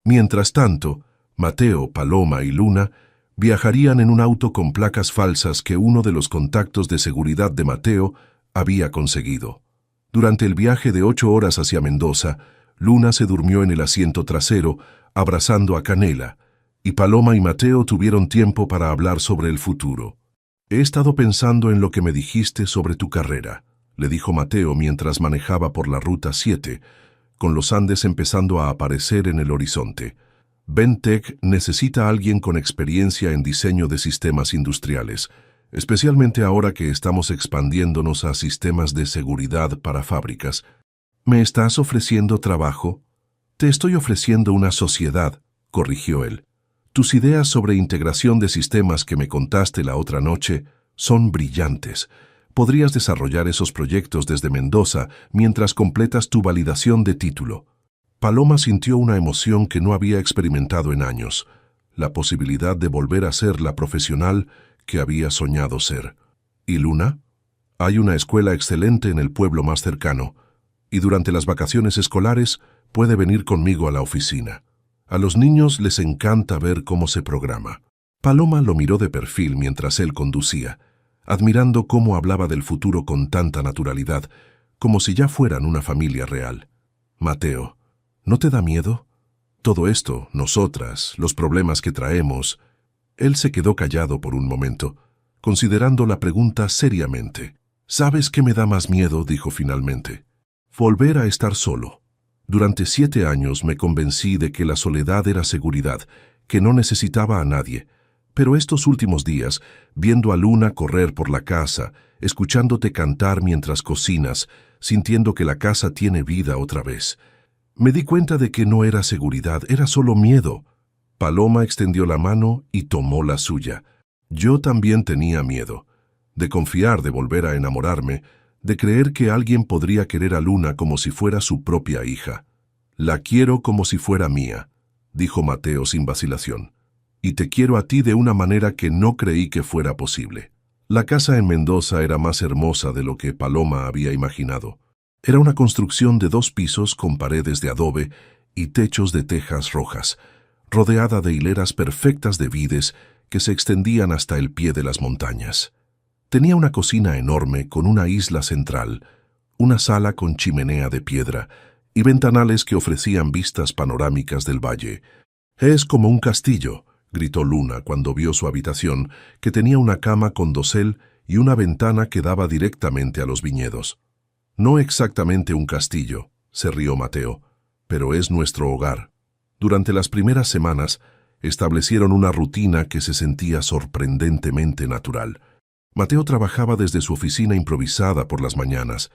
Mientras tanto, Mateo, Paloma y Luna viajarían en un auto con placas falsas que uno de los contactos de seguridad de Mateo había conseguido. Durante el viaje de 8 horas hacia Mendoza, Luna se durmió en el asiento trasero, abrazando a Canela, y Paloma y Mateo tuvieron tiempo para hablar sobre el futuro. He estado pensando en lo que me dijiste sobre tu carrera, le dijo Mateo mientras manejaba por la Ruta 7, con los Andes empezando a aparecer en el horizonte. Ventec necesita a alguien con experiencia en diseño de sistemas industriales, especialmente ahora que estamos expandiéndonos a sistemas de seguridad para fábricas. ¿Me estás ofreciendo trabajo? Te estoy ofreciendo una sociedad, corrigió él. Tus ideas sobre integración de sistemas que me contaste la otra noche son brillantes. Podrías desarrollar esos proyectos desde Mendoza mientras completas tu validación de título. Paloma sintió una emoción que no había experimentado en años, la posibilidad de volver a ser la profesional que había soñado ser. ¿Y Luna? Hay una escuela excelente en el pueblo más cercano, y durante las vacaciones escolares puede venir conmigo a la oficina. A los niños les encanta ver cómo se programa. Paloma lo miró de perfil mientras él conducía, admirando cómo hablaba del futuro con tanta naturalidad, como si ya fueran una familia real. Mateo, ¿no te da miedo? Todo esto, nosotras, los problemas que traemos. Él se quedó callado por un momento, considerando la pregunta seriamente. ¿Sabes qué me da más miedo?, dijo finalmente. Volver a estar solo. Durante 7 años me convencí de que la soledad era seguridad, que no necesitaba a nadie. Pero estos últimos días, viendo a Luna correr por la casa, escuchándote cantar mientras cocinas, sintiendo que la casa tiene vida otra vez, me di cuenta de que no era seguridad, era solo miedo. Paloma extendió la mano y tomó la suya. Yo también tenía miedo, de confiar, de volver a enamorarme, de creer que alguien podría querer a Luna como si fuera su propia hija. La quiero como si fuera mía, dijo Mateo sin vacilación. Y te quiero a ti de una manera que no creí que fuera posible. La casa en Mendoza era más hermosa de lo que Paloma había imaginado. Era una construcción de 2 pisos con paredes de adobe y techos de tejas rojas, rodeada de hileras perfectas de vides que se extendían hasta el pie de las montañas. Tenía una cocina enorme con una isla central, una sala con chimenea de piedra y ventanales que ofrecían vistas panorámicas del valle. «Es como un castillo», gritó Luna cuando vio su habitación, que tenía una cama con dosel y una ventana que daba directamente a los viñedos. «No exactamente un castillo», se rió Mateo, «pero es nuestro hogar». Durante las primeras semanas, establecieron una rutina que se sentía sorprendentemente natural. Mateo trabajaba desde su oficina improvisada por las mañanas,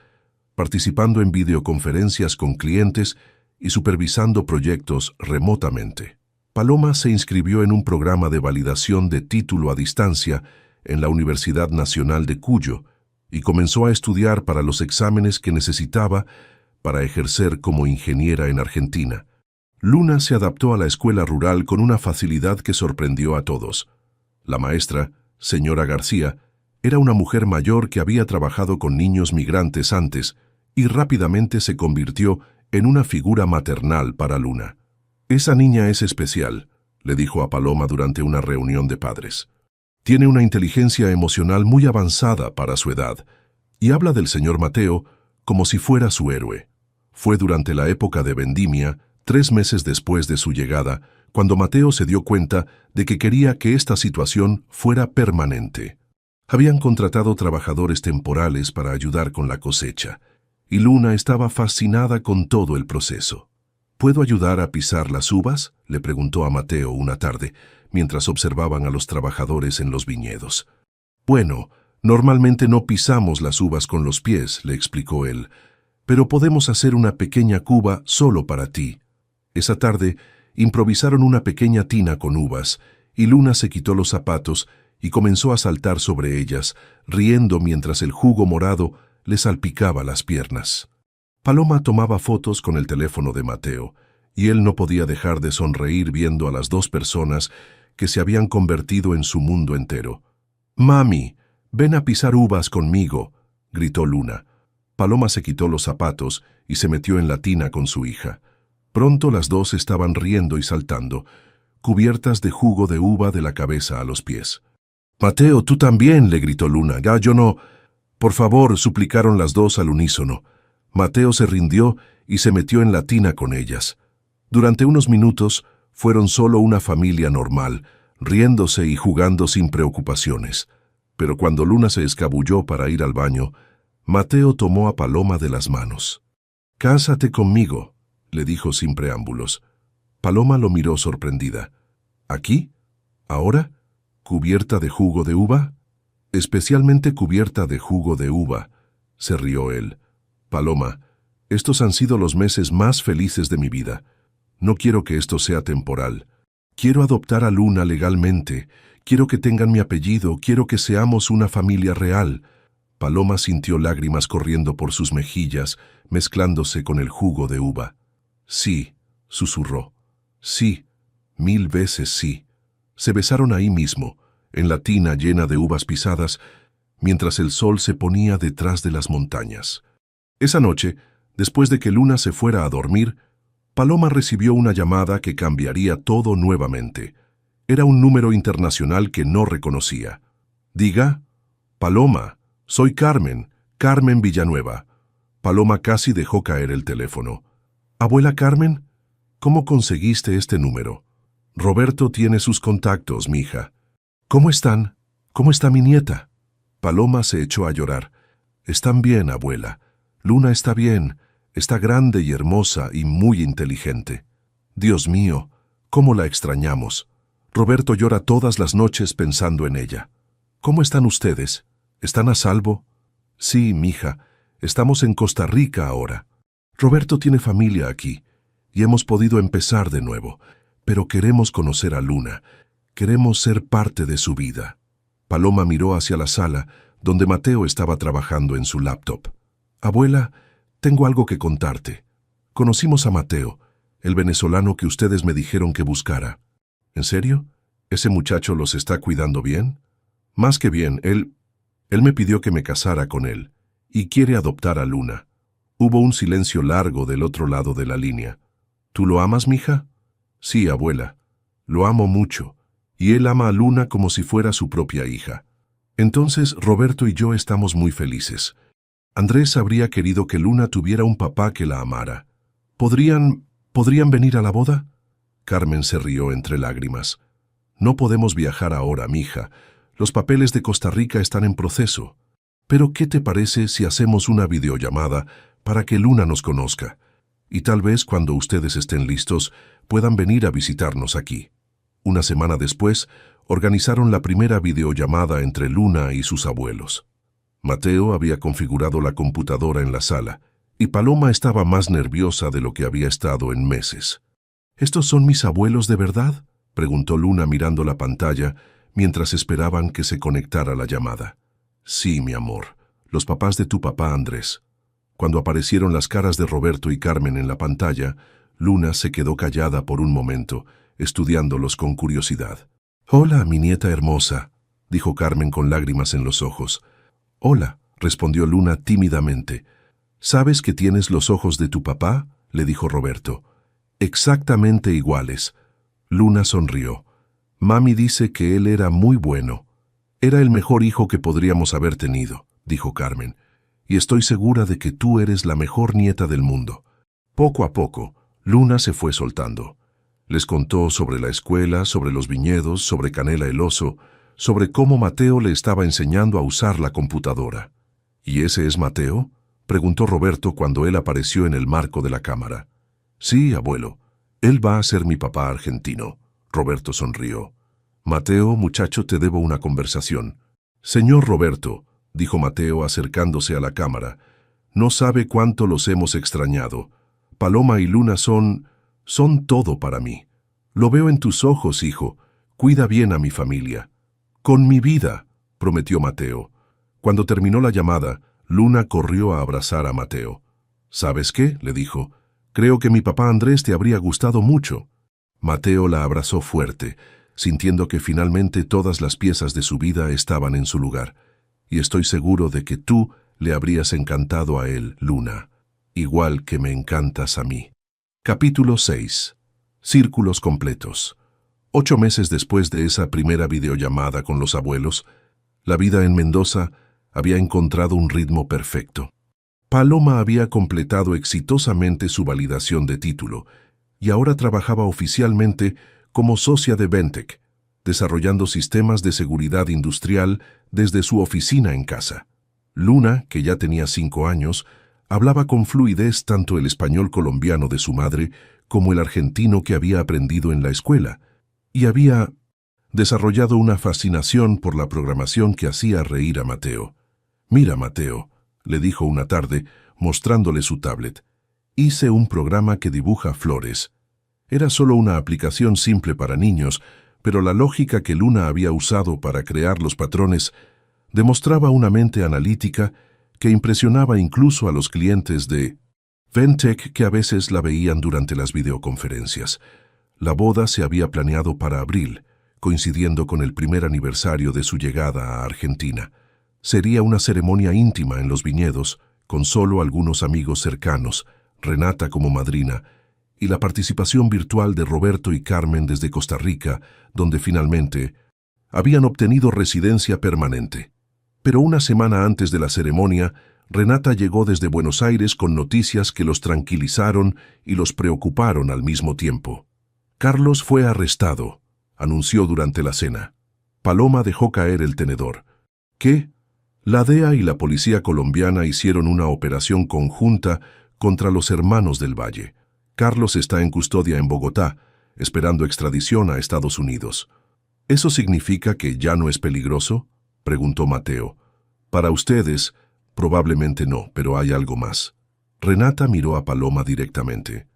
participando en videoconferencias con clientes y supervisando proyectos remotamente. Paloma se inscribió en un programa de validación de título a distancia en la Universidad Nacional de Cuyo y comenzó a estudiar para los exámenes que necesitaba para ejercer como ingeniera en Argentina. Luna se adaptó a la escuela rural con una facilidad que sorprendió a todos. La maestra, señora García, era una mujer mayor que había trabajado con niños migrantes antes y rápidamente se convirtió en una figura maternal para Luna. «Esa niña es especial», le dijo a Paloma durante una reunión de padres. «Tiene una inteligencia emocional muy avanzada para su edad, Y habla del señor Mateo como si fuera su héroe. Fue durante la época de vendimia, 3 meses después de su llegada, cuando Mateo se dio cuenta de que quería que esta situación fuera permanente. Habían contratado trabajadores temporales para ayudar con la cosecha, y Luna estaba fascinada con todo el proceso. ¿Puedo ayudar a pisar las uvas?, le preguntó a Mateo una tarde, mientras observaban a los trabajadores en los viñedos. Bueno, normalmente no pisamos las uvas con los pies, le explicó él, pero podemos hacer una pequeña cuba solo para ti. Esa tarde, improvisaron una pequeña tina con uvas, y Luna se quitó los zapatos y comenzó a saltar sobre ellas, riendo mientras el jugo morado le salpicaba las piernas. Paloma tomaba fotos con el teléfono de Mateo, y él no podía dejar de sonreír viendo a las 2 personas que se habían convertido en su mundo entero. «Mami, ven a pisar uvas conmigo», gritó Luna. Paloma se quitó los zapatos y se metió en la tina con su hija. Pronto las 2 estaban riendo y saltando, cubiertas de jugo de uva de la cabeza a los pies. «Mateo, tú también», le gritó Luna. «Ya, yo no». «Por favor», suplicaron las 2 al unísono. Mateo se rindió y se metió en la tina con ellas. Durante unos minutos fueron solo una familia normal, riéndose y jugando sin preocupaciones. Pero cuando Luna se escabulló para ir al baño, Mateo tomó a Paloma de las manos. «Cásate conmigo», le dijo sin preámbulos. Paloma lo miró sorprendida. «¿Aquí? ¿Ahora? ¿Cubierta de jugo de uva?» «Especialmente cubierta de jugo de uva», se rió él. «Paloma, estos han sido los meses más felices de mi vida. No quiero que esto sea temporal. Quiero adoptar a Luna legalmente. Quiero que tengan mi apellido. Quiero que seamos una familia real». Paloma sintió lágrimas corriendo por sus mejillas, mezclándose con el jugo de uva. «Sí», susurró. «Sí, 1000 veces sí». Se besaron ahí mismo, en la tina llena de uvas pisadas, mientras el sol se ponía detrás de las montañas. Esa noche, después de que Luna se fuera a dormir, Paloma recibió una llamada que cambiaría todo nuevamente. Era un número internacional que no reconocía. «Diga». «Paloma, soy Carmen, Carmen Villanueva». Paloma casi dejó caer el teléfono. «¿Abuela Carmen? ¿Cómo conseguiste este número?» «Roberto tiene sus contactos, mija». «¿Cómo están? ¿Cómo está mi nieta?» Paloma se echó a llorar. «Están bien, abuela. Luna está bien. Está grande y hermosa y muy inteligente. Dios mío, cómo la extrañamos. Roberto llora todas las noches pensando en ella. ¿Cómo están ustedes? ¿Están a salvo?» «Sí, mija. Estamos en Costa Rica ahora. Roberto tiene familia aquí y hemos podido empezar de nuevo, pero queremos conocer a Luna. Queremos ser parte de su vida». Paloma miró hacia la sala, donde Mateo estaba trabajando en su laptop. «Abuela, tengo algo que contarte. Conocimos a Mateo, el venezolano que ustedes me dijeron que buscara». «¿En serio? ¿Ese muchacho los está cuidando bien?» «Más que bien, él me pidió que me casara con él y quiere adoptar a Luna». Hubo un silencio largo del otro lado de la línea. «¿Tú lo amas, mija?» «Sí, abuela. Lo amo mucho. Y él ama a Luna como si fuera su propia hija. Entonces, Roberto y yo estamos muy felices. Andrés habría querido que Luna tuviera un papá que la amara. ¿Podrían venir a la boda?» Carmen se rió entre lágrimas. «No podemos viajar ahora, mija. Los papeles de Costa Rica están en proceso. Pero ¿qué te parece si hacemos una videollamada para que Luna nos conozca? Y tal vez cuando ustedes estén listos puedan venir a visitarnos aquí». Una semana después, organizaron la primera videollamada entre Luna y sus abuelos. Mateo había configurado la computadora en la sala, y Paloma estaba más nerviosa de lo que había estado en meses. «¿Estos son mis abuelos de verdad?», preguntó Luna mirando la pantalla mientras esperaban que se conectara la llamada. «Sí, mi amor, los papás de tu papá Andrés». Cuando aparecieron las caras de Roberto y Carmen en la pantalla, Luna se quedó callada por un momento, estudiándolos con curiosidad. «Hola, mi nieta hermosa», dijo Carmen con lágrimas en los ojos. «Hola», respondió Luna tímidamente. «¿Sabes que tienes los ojos de tu papá?», le dijo Roberto. «Exactamente iguales». Luna sonrió. «Mami dice que él era muy bueno. Era el mejor hijo que podríamos haber tenido», dijo Carmen. y estoy segura de que tú eres la mejor nieta del mundo. Poco a poco, Luna se fue soltando. Les contó sobre la escuela, sobre los viñedos, sobre Canela el oso, sobre cómo Mateo le estaba enseñando a usar la computadora. ¿Y ese es Mateo?, preguntó Roberto cuando él apareció en el marco de la cámara. Sí, abuelo. Él va a ser mi papá argentino. Roberto sonrió. Mateo, muchacho, te debo una conversación. Señor Roberto, dijo Mateo acercándose a la cámara, no sabe cuánto los hemos extrañado. Paloma y Luna son todo para mí. Lo veo en tus ojos, hijo. Cuida bien a mi familia. Con mi vida, prometió Mateo. Cuando terminó la llamada, Luna corrió a abrazar a Mateo. ¿Sabes qué?, le dijo. Creo que mi papá Andrés te habría gustado mucho. Mateo la abrazó fuerte, sintiendo que finalmente todas las piezas de su vida estaban en su lugar. Y estoy seguro de que tú le habrías encantado a él, Luna, igual que me encantas a mí. Capítulo 6. Círculos completos. 8 meses después de esa primera videollamada con los abuelos, la vida en Mendoza había encontrado un ritmo perfecto. Paloma había completado exitosamente su validación de título y ahora trabajaba oficialmente como socia de Ventec, desarrollando sistemas de seguridad industrial desde su oficina en casa. Luna, que ya tenía 5 años, hablaba con fluidez tanto el español colombiano de su madre como el argentino que había aprendido en la escuela, y había desarrollado una fascinación por la programación que hacía reír a Mateo. Mira, Mateo, le dijo una tarde, mostrándole su tablet. Hice un programa que dibuja flores. Era solo una aplicación simple para niños, pero la lógica que Luna había usado para crear los patrones demostraba una mente analítica que impresionaba incluso a los clientes de Ventec que a veces la veían durante las videoconferencias. La boda se había planeado para abril, coincidiendo con el primer aniversario de su llegada a Argentina. Sería una ceremonia íntima en los viñedos, con solo algunos amigos cercanos, Renata como madrina, y la participación virtual de Roberto y Carmen desde Costa Rica, donde finalmente habían obtenido residencia permanente. Pero una semana antes de la ceremonia, Renata llegó desde Buenos Aires con noticias que los tranquilizaron y los preocuparon al mismo tiempo. Carlos fue arrestado, anunció durante la cena. Paloma dejó caer el tenedor. ¿Qué? La DEA y la policía colombiana hicieron una operación conjunta contra los hermanos del Valle. Carlos está en custodia en Bogotá, esperando extradición a Estados Unidos. ¿Eso significa que ya no es peligroso?, preguntó Mateo. Para ustedes, probablemente no, pero hay algo más. Renata miró a Paloma directamente.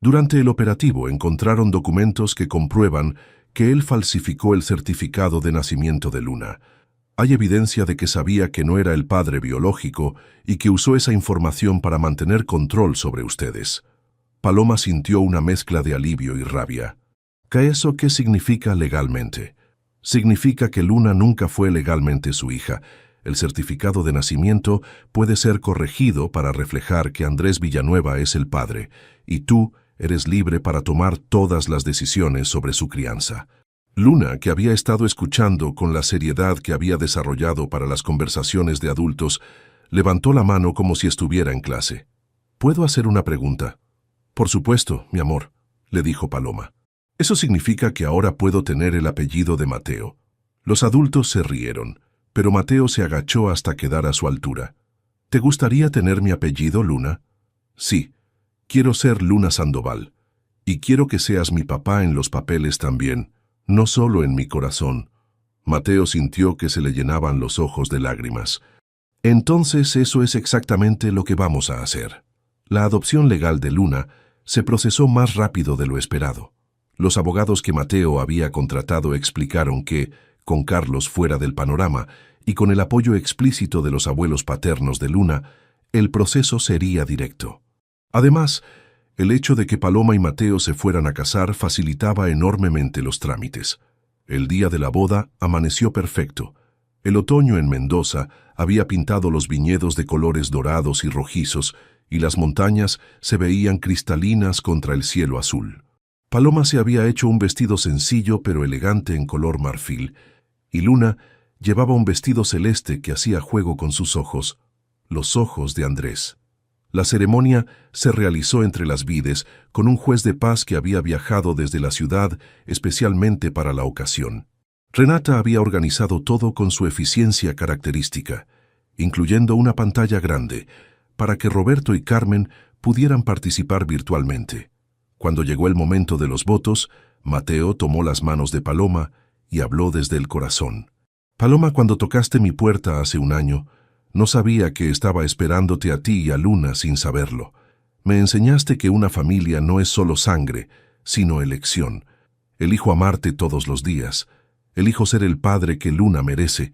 Durante el operativo encontraron documentos que comprueban que él falsificó el certificado de nacimiento de Luna. Hay evidencia de que sabía que no era el padre biológico y que usó esa información para mantener control sobre ustedes. Paloma sintió una mezcla de alivio y rabia. ¿Eso qué significa legalmente? Significa que Luna nunca fue legalmente su hija. El certificado de nacimiento puede ser corregido para reflejar que Andrés Villanueva es el padre, y tú eres libre para tomar todas las decisiones sobre su crianza. Luna, que había estado escuchando con la seriedad que había desarrollado para las conversaciones de adultos, levantó la mano como si estuviera en clase. ¿Puedo hacer una pregunta? Por supuesto, mi amor, le dijo Paloma. Eso significa que ahora puedo tener el apellido de Mateo. Los adultos se rieron, pero Mateo se agachó hasta quedar a su altura. ¿Te gustaría tener mi apellido, Luna? Sí, quiero ser Luna Sandoval. Y quiero que seas mi papá en los papeles también, no solo en mi corazón. Mateo sintió que se le llenaban los ojos de lágrimas. Entonces eso es exactamente lo que vamos a hacer. La adopción legal de Luna se procesó más rápido de lo esperado. Los abogados que Mateo había contratado explicaron que, con Carlos fuera del panorama y con el apoyo explícito de los abuelos paternos de Luna, el proceso sería directo. Además, el hecho de que Paloma y Mateo se fueran a casar facilitaba enormemente los trámites. El día de la boda amaneció perfecto. El otoño en Mendoza había pintado los viñedos de colores dorados y rojizos, y las montañas se veían cristalinas contra el cielo azul. Paloma se había hecho un vestido sencillo pero elegante en color marfil, y Luna llevaba un vestido celeste que hacía juego con sus ojos. los ojos de Andrés. La ceremonia se realizó entre las vides con un juez de paz que había viajado desde la ciudad especialmente para la ocasión. Renata había organizado todo con su eficiencia característica, incluyendo una pantalla grande, para que Roberto y Carmen pudieran participar virtualmente. Cuando llegó el momento de los votos, Mateo tomó las manos de Paloma y habló desde el corazón. Paloma, cuando tocaste mi puerta hace un año, no sabía que estaba esperándote a ti y a Luna sin saberlo. Me enseñaste que una familia no es solo sangre, sino elección. Elijo amarte todos los días. Elijo ser el padre que Luna merece.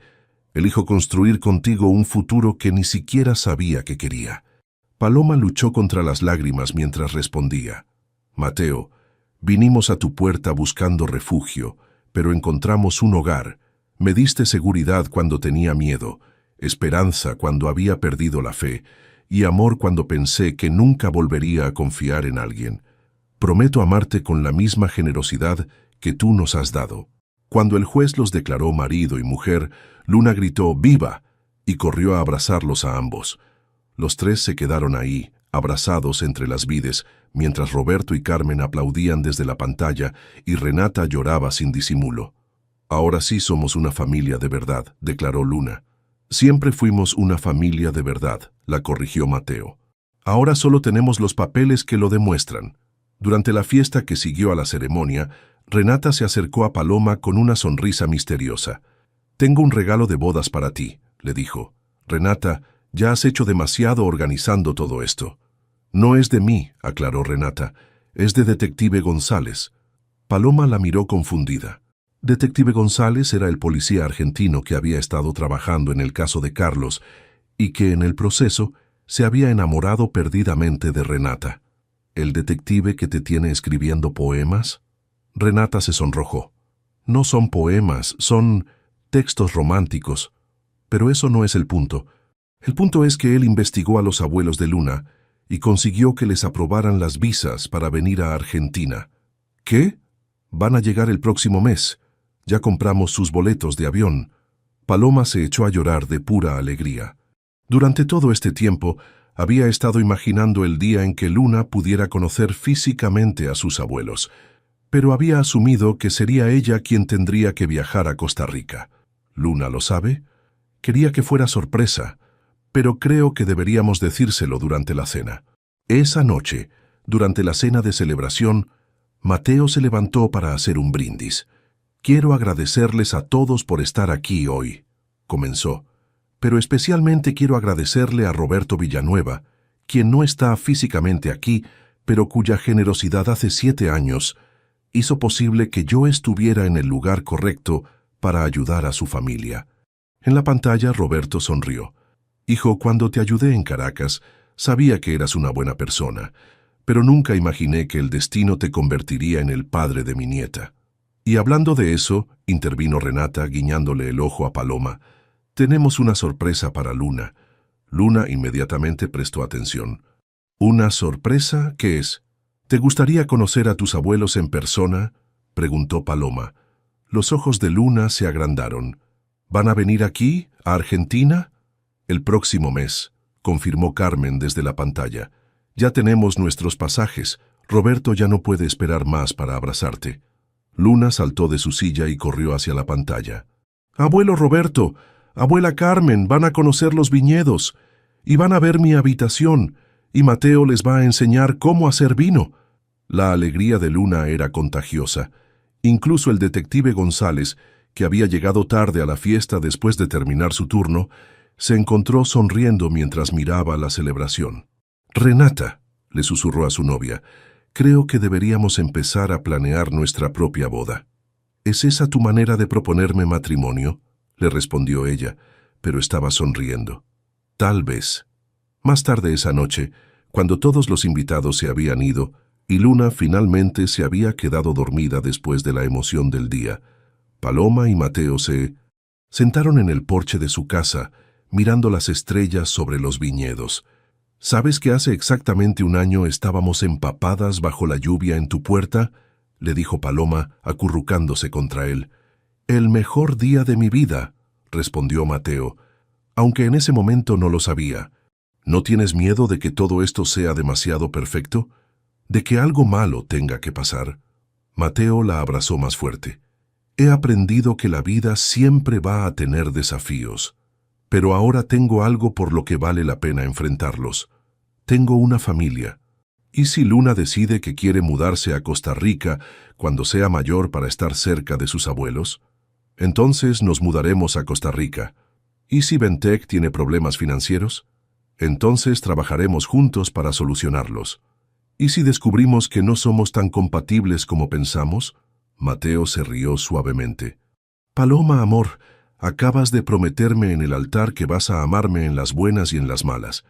Elijo construir contigo un futuro que ni siquiera sabía que quería. Paloma luchó contra las lágrimas mientras respondía. Mateo, vinimos a tu puerta buscando refugio, pero encontramos un hogar. Me diste seguridad cuando tenía miedo, esperanza cuando había perdido la fe, y amor cuando pensé que nunca volvería a confiar en alguien. Prometo amarte con la misma generosidad que tú nos has dado. Cuando el juez los declaró marido y mujer, Luna gritó ¡Viva! Y corrió a abrazarlos a ambos. Los tres se quedaron ahí, abrazados entre las vides, mientras Roberto y Carmen aplaudían desde la pantalla y Renata lloraba sin disimulo. Ahora sí somos una familia de verdad, declaró Luna. Siempre fuimos una familia de verdad, la corrigió Mateo. Ahora solo tenemos los papeles que lo demuestran. Durante la fiesta que siguió a la ceremonia, Renata se acercó a Paloma con una sonrisa misteriosa. Tengo un regalo de bodas para ti, le dijo. Renata, ya has hecho demasiado organizando todo esto. No es de mí, aclaró Renata, es de Detective González. Paloma la miró confundida. Detective González era el policía argentino que había estado trabajando en el caso de Carlos y que en el proceso se había enamorado perdidamente de Renata. ¿El detective que te tiene escribiendo poemas? Renata se sonrojó. No son poemas, son textos románticos. Pero eso no es el punto. El punto es que él investigó a los abuelos de Luna y consiguió que les aprobaran las visas para venir a Argentina. ¿Qué? Van a llegar el próximo mes. Ya compramos sus boletos de avión. Paloma se echó a llorar de pura alegría. Durante todo este tiempo, había estado imaginando el día en que Luna pudiera conocer físicamente a sus abuelos, pero había asumido que sería ella quien tendría que viajar a Costa Rica. ¿Luna lo sabe? Quería que fuera sorpresa, pero creo que deberíamos decírselo durante la cena. Esa noche, durante la cena de celebración, Mateo se levantó para hacer un brindis. Quiero agradecerles a todos por estar aquí hoy, comenzó, pero especialmente quiero agradecerle a Roberto Villanueva, quien no está físicamente aquí, pero cuya generosidad hace 7 años hizo posible que yo estuviera en el lugar correcto para ayudar a su familia. En la pantalla Roberto sonrió. Hijo, cuando te ayudé en Caracas, sabía que eras una buena persona, pero nunca imaginé que el destino te convertiría en el padre de mi nieta. Y hablando de eso, intervino Renata, guiñándole el ojo a Paloma, tenemos una sorpresa para Luna. Luna inmediatamente prestó atención. ¿Una sorpresa? ¿Qué es? ¿Te gustaría conocer a tus abuelos en persona? Preguntó Paloma. Los ojos de Luna se agrandaron. ¿Van a venir aquí, a Argentina? El próximo mes, confirmó Carmen desde la pantalla. Ya tenemos nuestros pasajes. Roberto ya no puede esperar más para abrazarte. Luna saltó de su silla y corrió hacia la pantalla. Abuelo Roberto, abuela Carmen, van a conocer los viñedos y van a ver mi habitación y Mateo les va a enseñar cómo hacer vino. La alegría de Luna era contagiosa. Incluso el detective González, que había llegado tarde a la fiesta después de terminar su turno, se encontró sonriendo mientras miraba la celebración. Renata, le susurró a su novia, creo que deberíamos empezar a planear nuestra propia boda. ¿Es esa tu manera de proponerme matrimonio? Le respondió ella, pero estaba sonriendo. Tal vez. Más tarde esa noche, cuando todos los invitados se habían ido, y Luna finalmente se había quedado dormida después de la emoción del día, Paloma y Mateo se sentaron en el porche de su casa, mirando las estrellas sobre los viñedos. ¿Sabes que hace exactamente un año estábamos empapadas bajo la lluvia en tu puerta? Le dijo Paloma, acurrucándose contra él. El mejor día de mi vida, respondió Mateo, aunque en ese momento no lo sabía. ¿No tienes miedo de que todo esto sea demasiado perfecto? ¿De que algo malo tenga que pasar? Mateo la abrazó más fuerte. He aprendido que la vida siempre va a tener desafíos, pero ahora tengo algo por lo que vale la pena enfrentarlos. Tengo una familia. ¿Y si Luna decide que quiere mudarse a Costa Rica cuando sea mayor para estar cerca de sus abuelos? Entonces nos mudaremos a Costa Rica. ¿Y si Bentec tiene problemas financieros? Entonces trabajaremos juntos para solucionarlos. ¿Y si descubrimos que no somos tan compatibles como pensamos? Mateo se rió suavemente. Paloma, amor, acabas de prometerme en el altar que vas a amarme en las buenas y en las malas.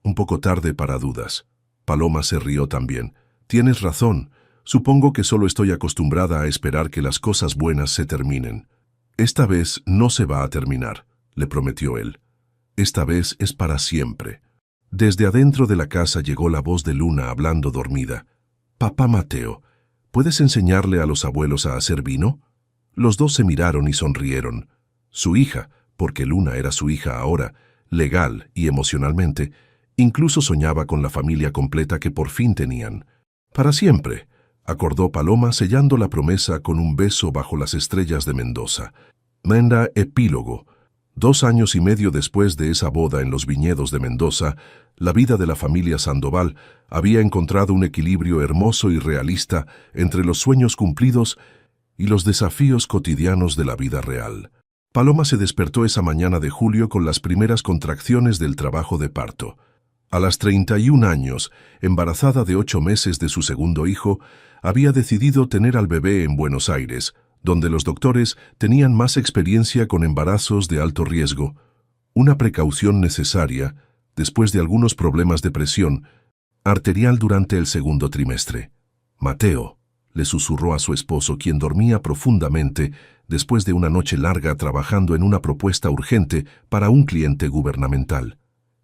Un poco tarde para dudas. Paloma se rió también. Tienes razón. Supongo que solo estoy acostumbrada a esperar que las cosas buenas se terminen. Esta vez no se va a terminar, le prometió él. Esta vez es para siempre. Desde adentro de la casa llegó la voz de Luna hablando dormida. Papá Mateo, ¿puedes enseñarle a los abuelos a hacer vino? Los dos se miraron y sonrieron. Su hija, porque Luna era su hija ahora, legal y emocionalmente, incluso soñaba con la familia completa que por fin tenían. Para siempre, acordó Paloma sellando la promesa con un beso bajo las estrellas de Mendoza. Menda epílogo. 2 años y medio después de esa boda en los viñedos de Mendoza, la vida de la familia Sandoval había encontrado un equilibrio hermoso y realista entre los sueños cumplidos y los desafíos cotidianos de la vida real. Paloma se despertó esa mañana de julio con las primeras contracciones del trabajo de parto. A las 31 años, embarazada de 8 meses de su segundo hijo, había decidido tener al bebé en Buenos Aires, donde los doctores tenían más experiencia con embarazos de alto riesgo, una precaución necesaria después de algunos problemas de presión arterial durante el segundo trimestre. Mateo, le susurró a su esposo, quien dormía profundamente después de una noche larga trabajando en una propuesta urgente para un cliente gubernamental.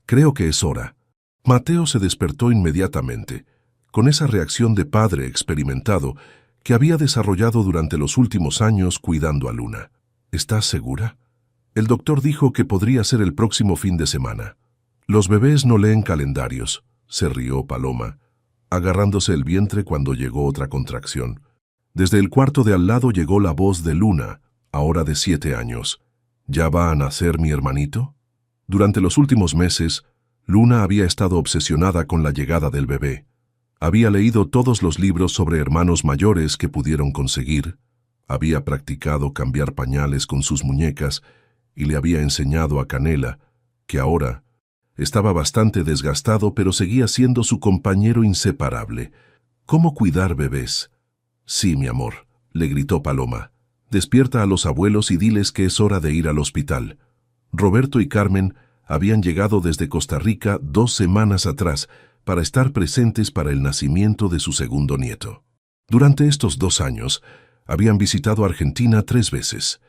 Creo que es hora. Mateo se despertó inmediatamente, con esa reacción de padre experimentado que había desarrollado durante los últimos años cuidando a Luna. ¿Estás segura? El doctor dijo que podría ser el próximo fin de semana. Los bebés no leen calendarios, se rió Paloma, agarrándose el vientre cuando llegó otra contracción. Desde el cuarto de al lado llegó la voz de Luna, ahora de 7 años. ¿Ya va a nacer mi hermanito? Durante los últimos meses, Luna había estado obsesionada con la llegada del bebé. Había leído todos los libros sobre hermanos mayores que pudieron conseguir, había practicado cambiar pañales con sus muñecas y le había enseñado a Canela, que ahora estaba bastante desgastado pero seguía siendo su compañero inseparable. ¿Cómo cuidar bebés? Sí, mi amor, le gritó Paloma. Despierta a los abuelos y diles que es hora de ir al hospital. Roberto y Carmen habían llegado desde Costa Rica 2 semanas atrás para estar presentes para el nacimiento de su segundo nieto. Durante estos 2 años, habían visitado Argentina 3 veces,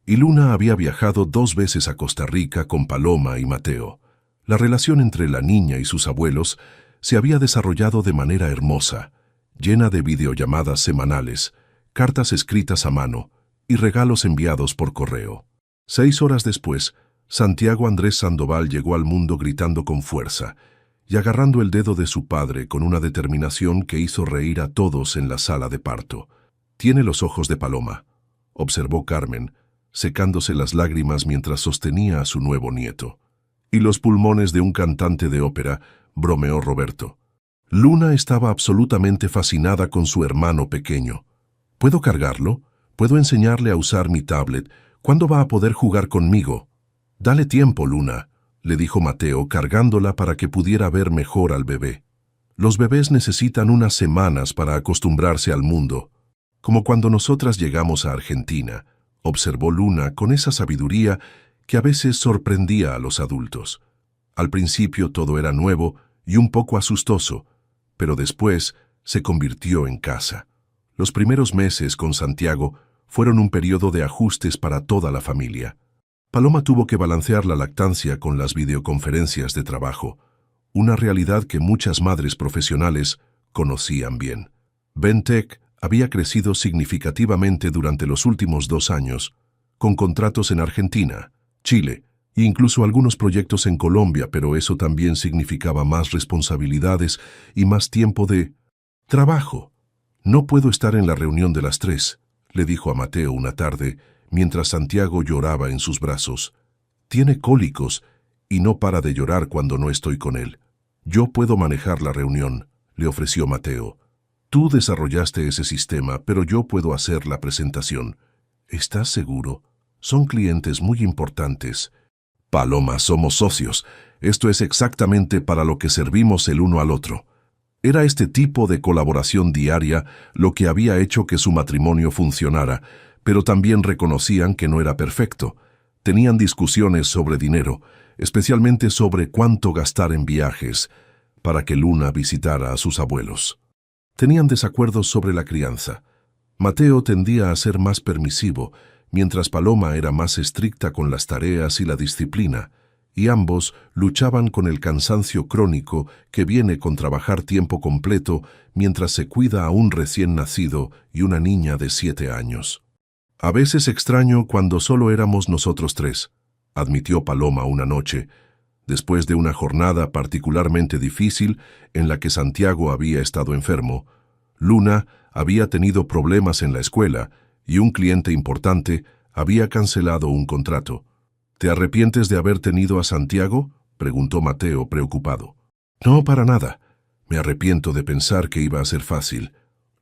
y Luna había viajado 2 veces a Costa Rica con Paloma y Mateo. La relación entre la niña y sus abuelos se había desarrollado de manera hermosa, llena de videollamadas semanales, cartas escritas a mano y regalos enviados por correo. 6 horas después, Santiago Andrés Sandoval llegó al mundo gritando con fuerza y agarrando el dedo de su padre con una determinación que hizo reír a todos en la sala de parto. Tiene los ojos de paloma, observó Carmen, secándose las lágrimas mientras sostenía a su nuevo nieto. Y los pulmones de un cantante de ópera, bromeó Roberto. Luna estaba absolutamente fascinada con su hermano pequeño. ¿Puedo cargarlo? ¿Puedo enseñarle a usar mi tablet? ¿Cuándo va a poder jugar conmigo? Dale tiempo, Luna, le dijo Mateo, cargándola para que pudiera ver mejor al bebé. Los bebés necesitan unas semanas para acostumbrarse al mundo, como cuando nosotras llegamos a Argentina, observó Luna con esa sabiduría que a veces sorprendía a los adultos. Al principio todo era nuevo y un poco asustoso, pero después se convirtió en casa. Los primeros meses con Santiago fueron un periodo de ajustes para toda la familia. Paloma tuvo que balancear la lactancia con las videoconferencias de trabajo, una realidad que muchas madres profesionales conocían bien. Bentec había crecido significativamente durante los últimos 2 años, con contratos en Argentina, Chile incluso algunos proyectos en Colombia, pero eso también significaba más responsabilidades y más tiempo de trabajo. «No puedo estar en la reunión de las 3», le dijo a Mateo una tarde, mientras Santiago lloraba en sus brazos. «Tiene cólicos y no para de llorar cuando no estoy con él. Yo puedo manejar la reunión», le ofreció Mateo. «Tú desarrollaste ese sistema, pero yo puedo hacer la presentación». «¿Estás seguro? Son clientes muy importantes». «Paloma, somos socios. Esto es exactamente para lo que servimos el uno al otro». Era este tipo de colaboración diaria lo que había hecho que su matrimonio funcionara, pero también reconocían que no era perfecto. Tenían discusiones sobre dinero, especialmente sobre cuánto gastar en viajes para que Luna visitara a sus abuelos. Tenían desacuerdos sobre la crianza. Mateo tendía a ser más permisivo, mientras Paloma era más estricta con las tareas y la disciplina, y ambos luchaban con el cansancio crónico que viene con trabajar tiempo completo mientras se cuida a un recién nacido y una niña de 7 años. «A veces extraño cuando solo éramos nosotros 3», admitió Paloma una noche, después de una jornada particularmente difícil en la que Santiago había estado enfermo. Luna había tenido problemas en la escuela y un cliente importante había cancelado un contrato. «¿Te arrepientes de haber tenido a Santiago?», preguntó Mateo preocupado. «No, para nada. Me arrepiento de pensar que iba a ser fácil.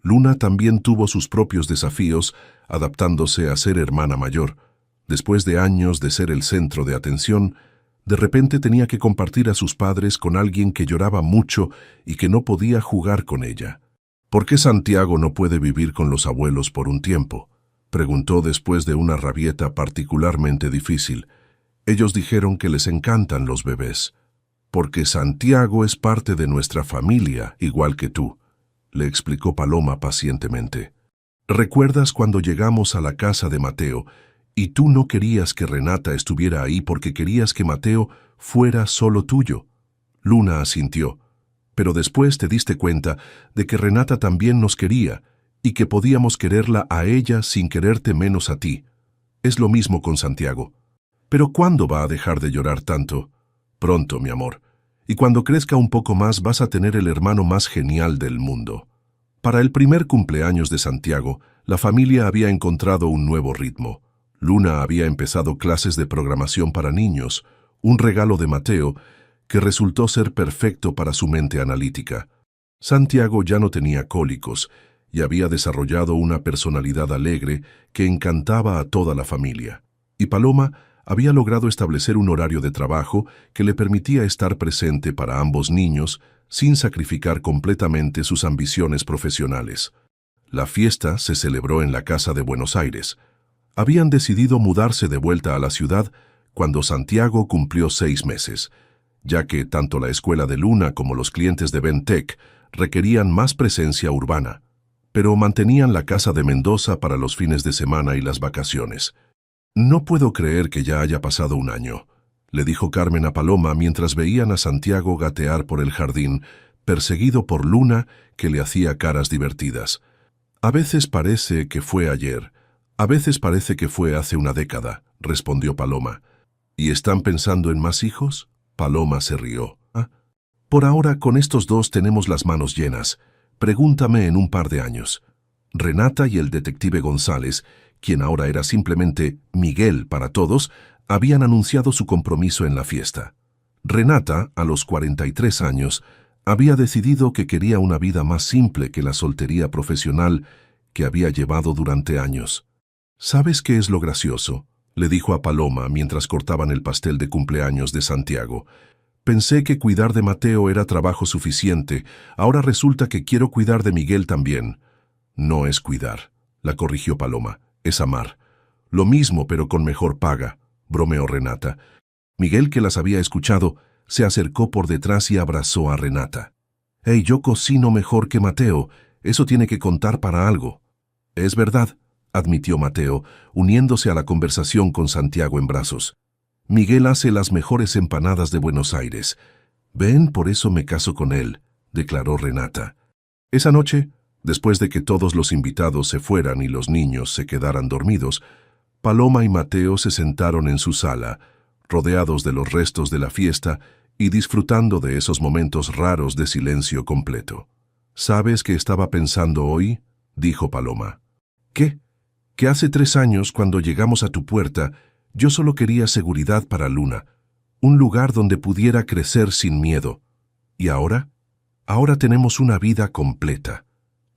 Luna también tuvo sus propios desafíos adaptándose a ser hermana mayor. Después de años de ser el centro de atención, de repente tenía que compartir a sus padres con alguien que lloraba mucho y que no podía jugar con ella». «¿Por qué Santiago no puede vivir con los abuelos por un tiempo?», preguntó después de una rabieta particularmente difícil. «Ellos dijeron que les encantan los bebés». «Porque Santiago es parte de nuestra familia, igual que tú», le explicó Paloma pacientemente. «¿Recuerdas cuando llegamos a la casa de Mateo y tú no querías que Renata estuviera ahí porque querías que Mateo fuera solo tuyo?» Luna asintió. «Pero después te diste cuenta de que Renata también nos quería y que podíamos quererla a ella sin quererte menos a ti. Es lo mismo con Santiago». «¿Pero cuándo va a dejar de llorar tanto?» «Pronto, mi amor. Y cuando crezca un poco más vas a tener el hermano más genial del mundo». Para el primer cumpleaños de Santiago, la familia había encontrado un nuevo ritmo. Luna había empezado clases de programación para niños, un regalo de Mateo que resultó ser perfecto para su mente analítica. Santiago ya no tenía cólicos y había desarrollado una personalidad alegre que encantaba a toda la familia. Y Paloma había logrado establecer un horario de trabajo que le permitía estar presente para ambos niños sin sacrificar completamente sus ambiciones profesionales. La fiesta se celebró en la Casa de Buenos Aires. Habían decidido mudarse de vuelta a la ciudad cuando Santiago cumplió 6 meses, ya que tanto la escuela de Luna como los clientes de Ventec requerían más presencia urbana, pero mantenían la casa de Mendoza para los fines de semana y las vacaciones. «No puedo creer que ya haya pasado un año», le dijo Carmen a Paloma mientras veían a Santiago gatear por el jardín, perseguido por Luna, que le hacía caras divertidas. «A veces parece que fue ayer, a veces parece que fue hace una década», respondió Paloma. «¿Y están pensando en más hijos?». Paloma se rió. «Ah, por ahora con estos 2 tenemos las manos llenas. Pregúntame en un par de años». Renata y el detective González, quien ahora era simplemente Miguel para todos, habían anunciado su compromiso en la fiesta. Renata, a los 43 años, había decidido que quería una vida más simple que la soltería profesional que había llevado durante años. «¿Sabes qué es lo gracioso?», le dijo a Paloma mientras cortaban el pastel de cumpleaños de Santiago. «Pensé que cuidar de Mateo era trabajo suficiente. Ahora resulta que quiero cuidar de Miguel también». «No es cuidar», la corrigió Paloma. «Es amar. Lo mismo, pero con mejor paga», bromeó Renata. Miguel, que las había escuchado, se acercó por detrás y abrazó a Renata. «Hey, yo cocino mejor que Mateo. Eso tiene que contar para algo». «Es verdad», admitió Mateo, uniéndose a la conversación con Santiago en brazos. «Miguel hace las mejores empanadas de Buenos Aires. Ven, por eso me caso con él», declaró Renata. Esa noche, después de que todos los invitados se fueran y los niños se quedaran dormidos, Paloma y Mateo se sentaron en su sala, rodeados de los restos de la fiesta y disfrutando de esos momentos raros de silencio completo. ¿Sabes qué estaba pensando hoy?, dijo Paloma. ¿Qué? Que hace 3 años, cuando llegamos a tu puerta, yo solo quería seguridad para Luna, un lugar donde pudiera crecer sin miedo. ¿Y ahora? Ahora tenemos una vida completa.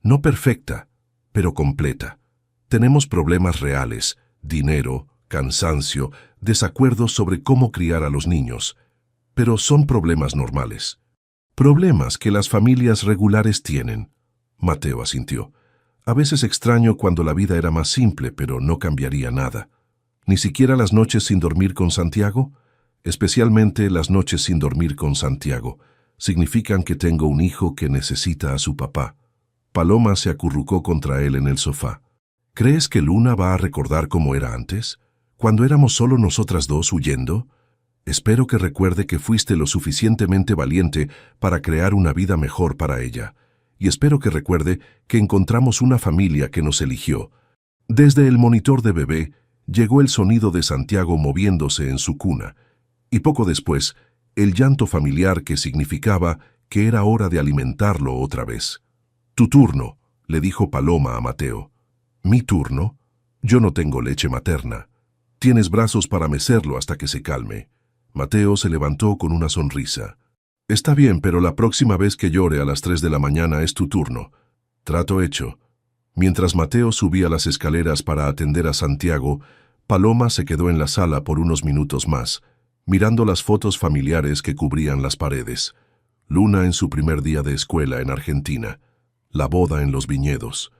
No perfecta, pero completa. Tenemos problemas reales, dinero, cansancio, desacuerdos sobre cómo criar a los niños. Pero son problemas normales. Problemas que las familias regulares tienen. Mateo asintió. A veces extraño cuando la vida era más simple, pero no cambiaría nada. ¿Ni siquiera las noches sin dormir con Santiago? Especialmente las noches sin dormir con Santiago. Significan que tengo un hijo que necesita a su papá. Paloma se acurrucó contra él en el sofá. ¿Crees que Luna va a recordar cómo era antes? Cuando éramos solo nosotras dos huyendo. Espero que recuerde que fuiste lo suficientemente valiente para crear una vida mejor para ella. Y espero que recuerde que encontramos una familia que nos eligió. Desde el monitor de bebé llegó el sonido de Santiago moviéndose en su cuna, y poco después, el llanto familiar que significaba que era hora de alimentarlo otra vez. «Tu turno», le dijo Paloma a Mateo. «¿Mi turno? Yo no tengo leche materna. Tienes brazos para mecerlo hasta que se calme». Mateo se levantó con una sonrisa. «Está bien, pero la próxima vez que llore a las 3 de la mañana es tu turno». Trato hecho. Mientras Mateo subía las escaleras para atender a Santiago, Paloma se quedó en la sala por unos minutos más, mirando las fotos familiares que cubrían las paredes. Luna en su primer día de escuela en Argentina. La boda en los viñedos.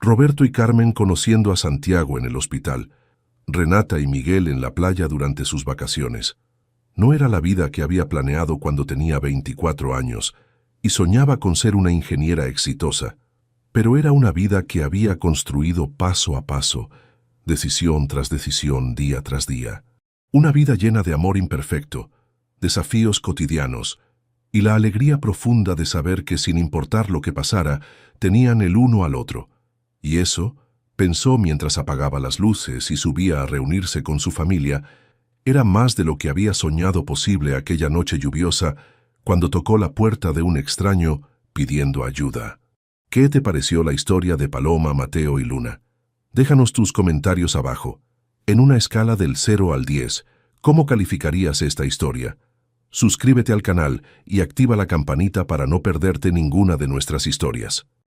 Roberto y Carmen conociendo a Santiago en el hospital. Renata y Miguel en la playa durante sus vacaciones. No era la vida que había planeado cuando tenía 24 años y soñaba con ser una ingeniera exitosa, pero era una vida que había construido paso a paso, decisión tras decisión, día tras día. Una vida llena de amor imperfecto, desafíos cotidianos y la alegría profunda de saber que sin importar lo que pasara, tenían el uno al otro. Y eso, pensó mientras apagaba las luces y subía a reunirse con su familia, era más de lo que había soñado posible aquella noche lluviosa cuando tocó la puerta de un extraño pidiendo ayuda. ¿Qué te pareció la historia de Paloma, Mateo y Luna? Déjanos tus comentarios abajo. En una escala del 0 al 10, ¿cómo calificarías esta historia? Suscríbete al canal y activa la campanita para no perderte ninguna de nuestras historias.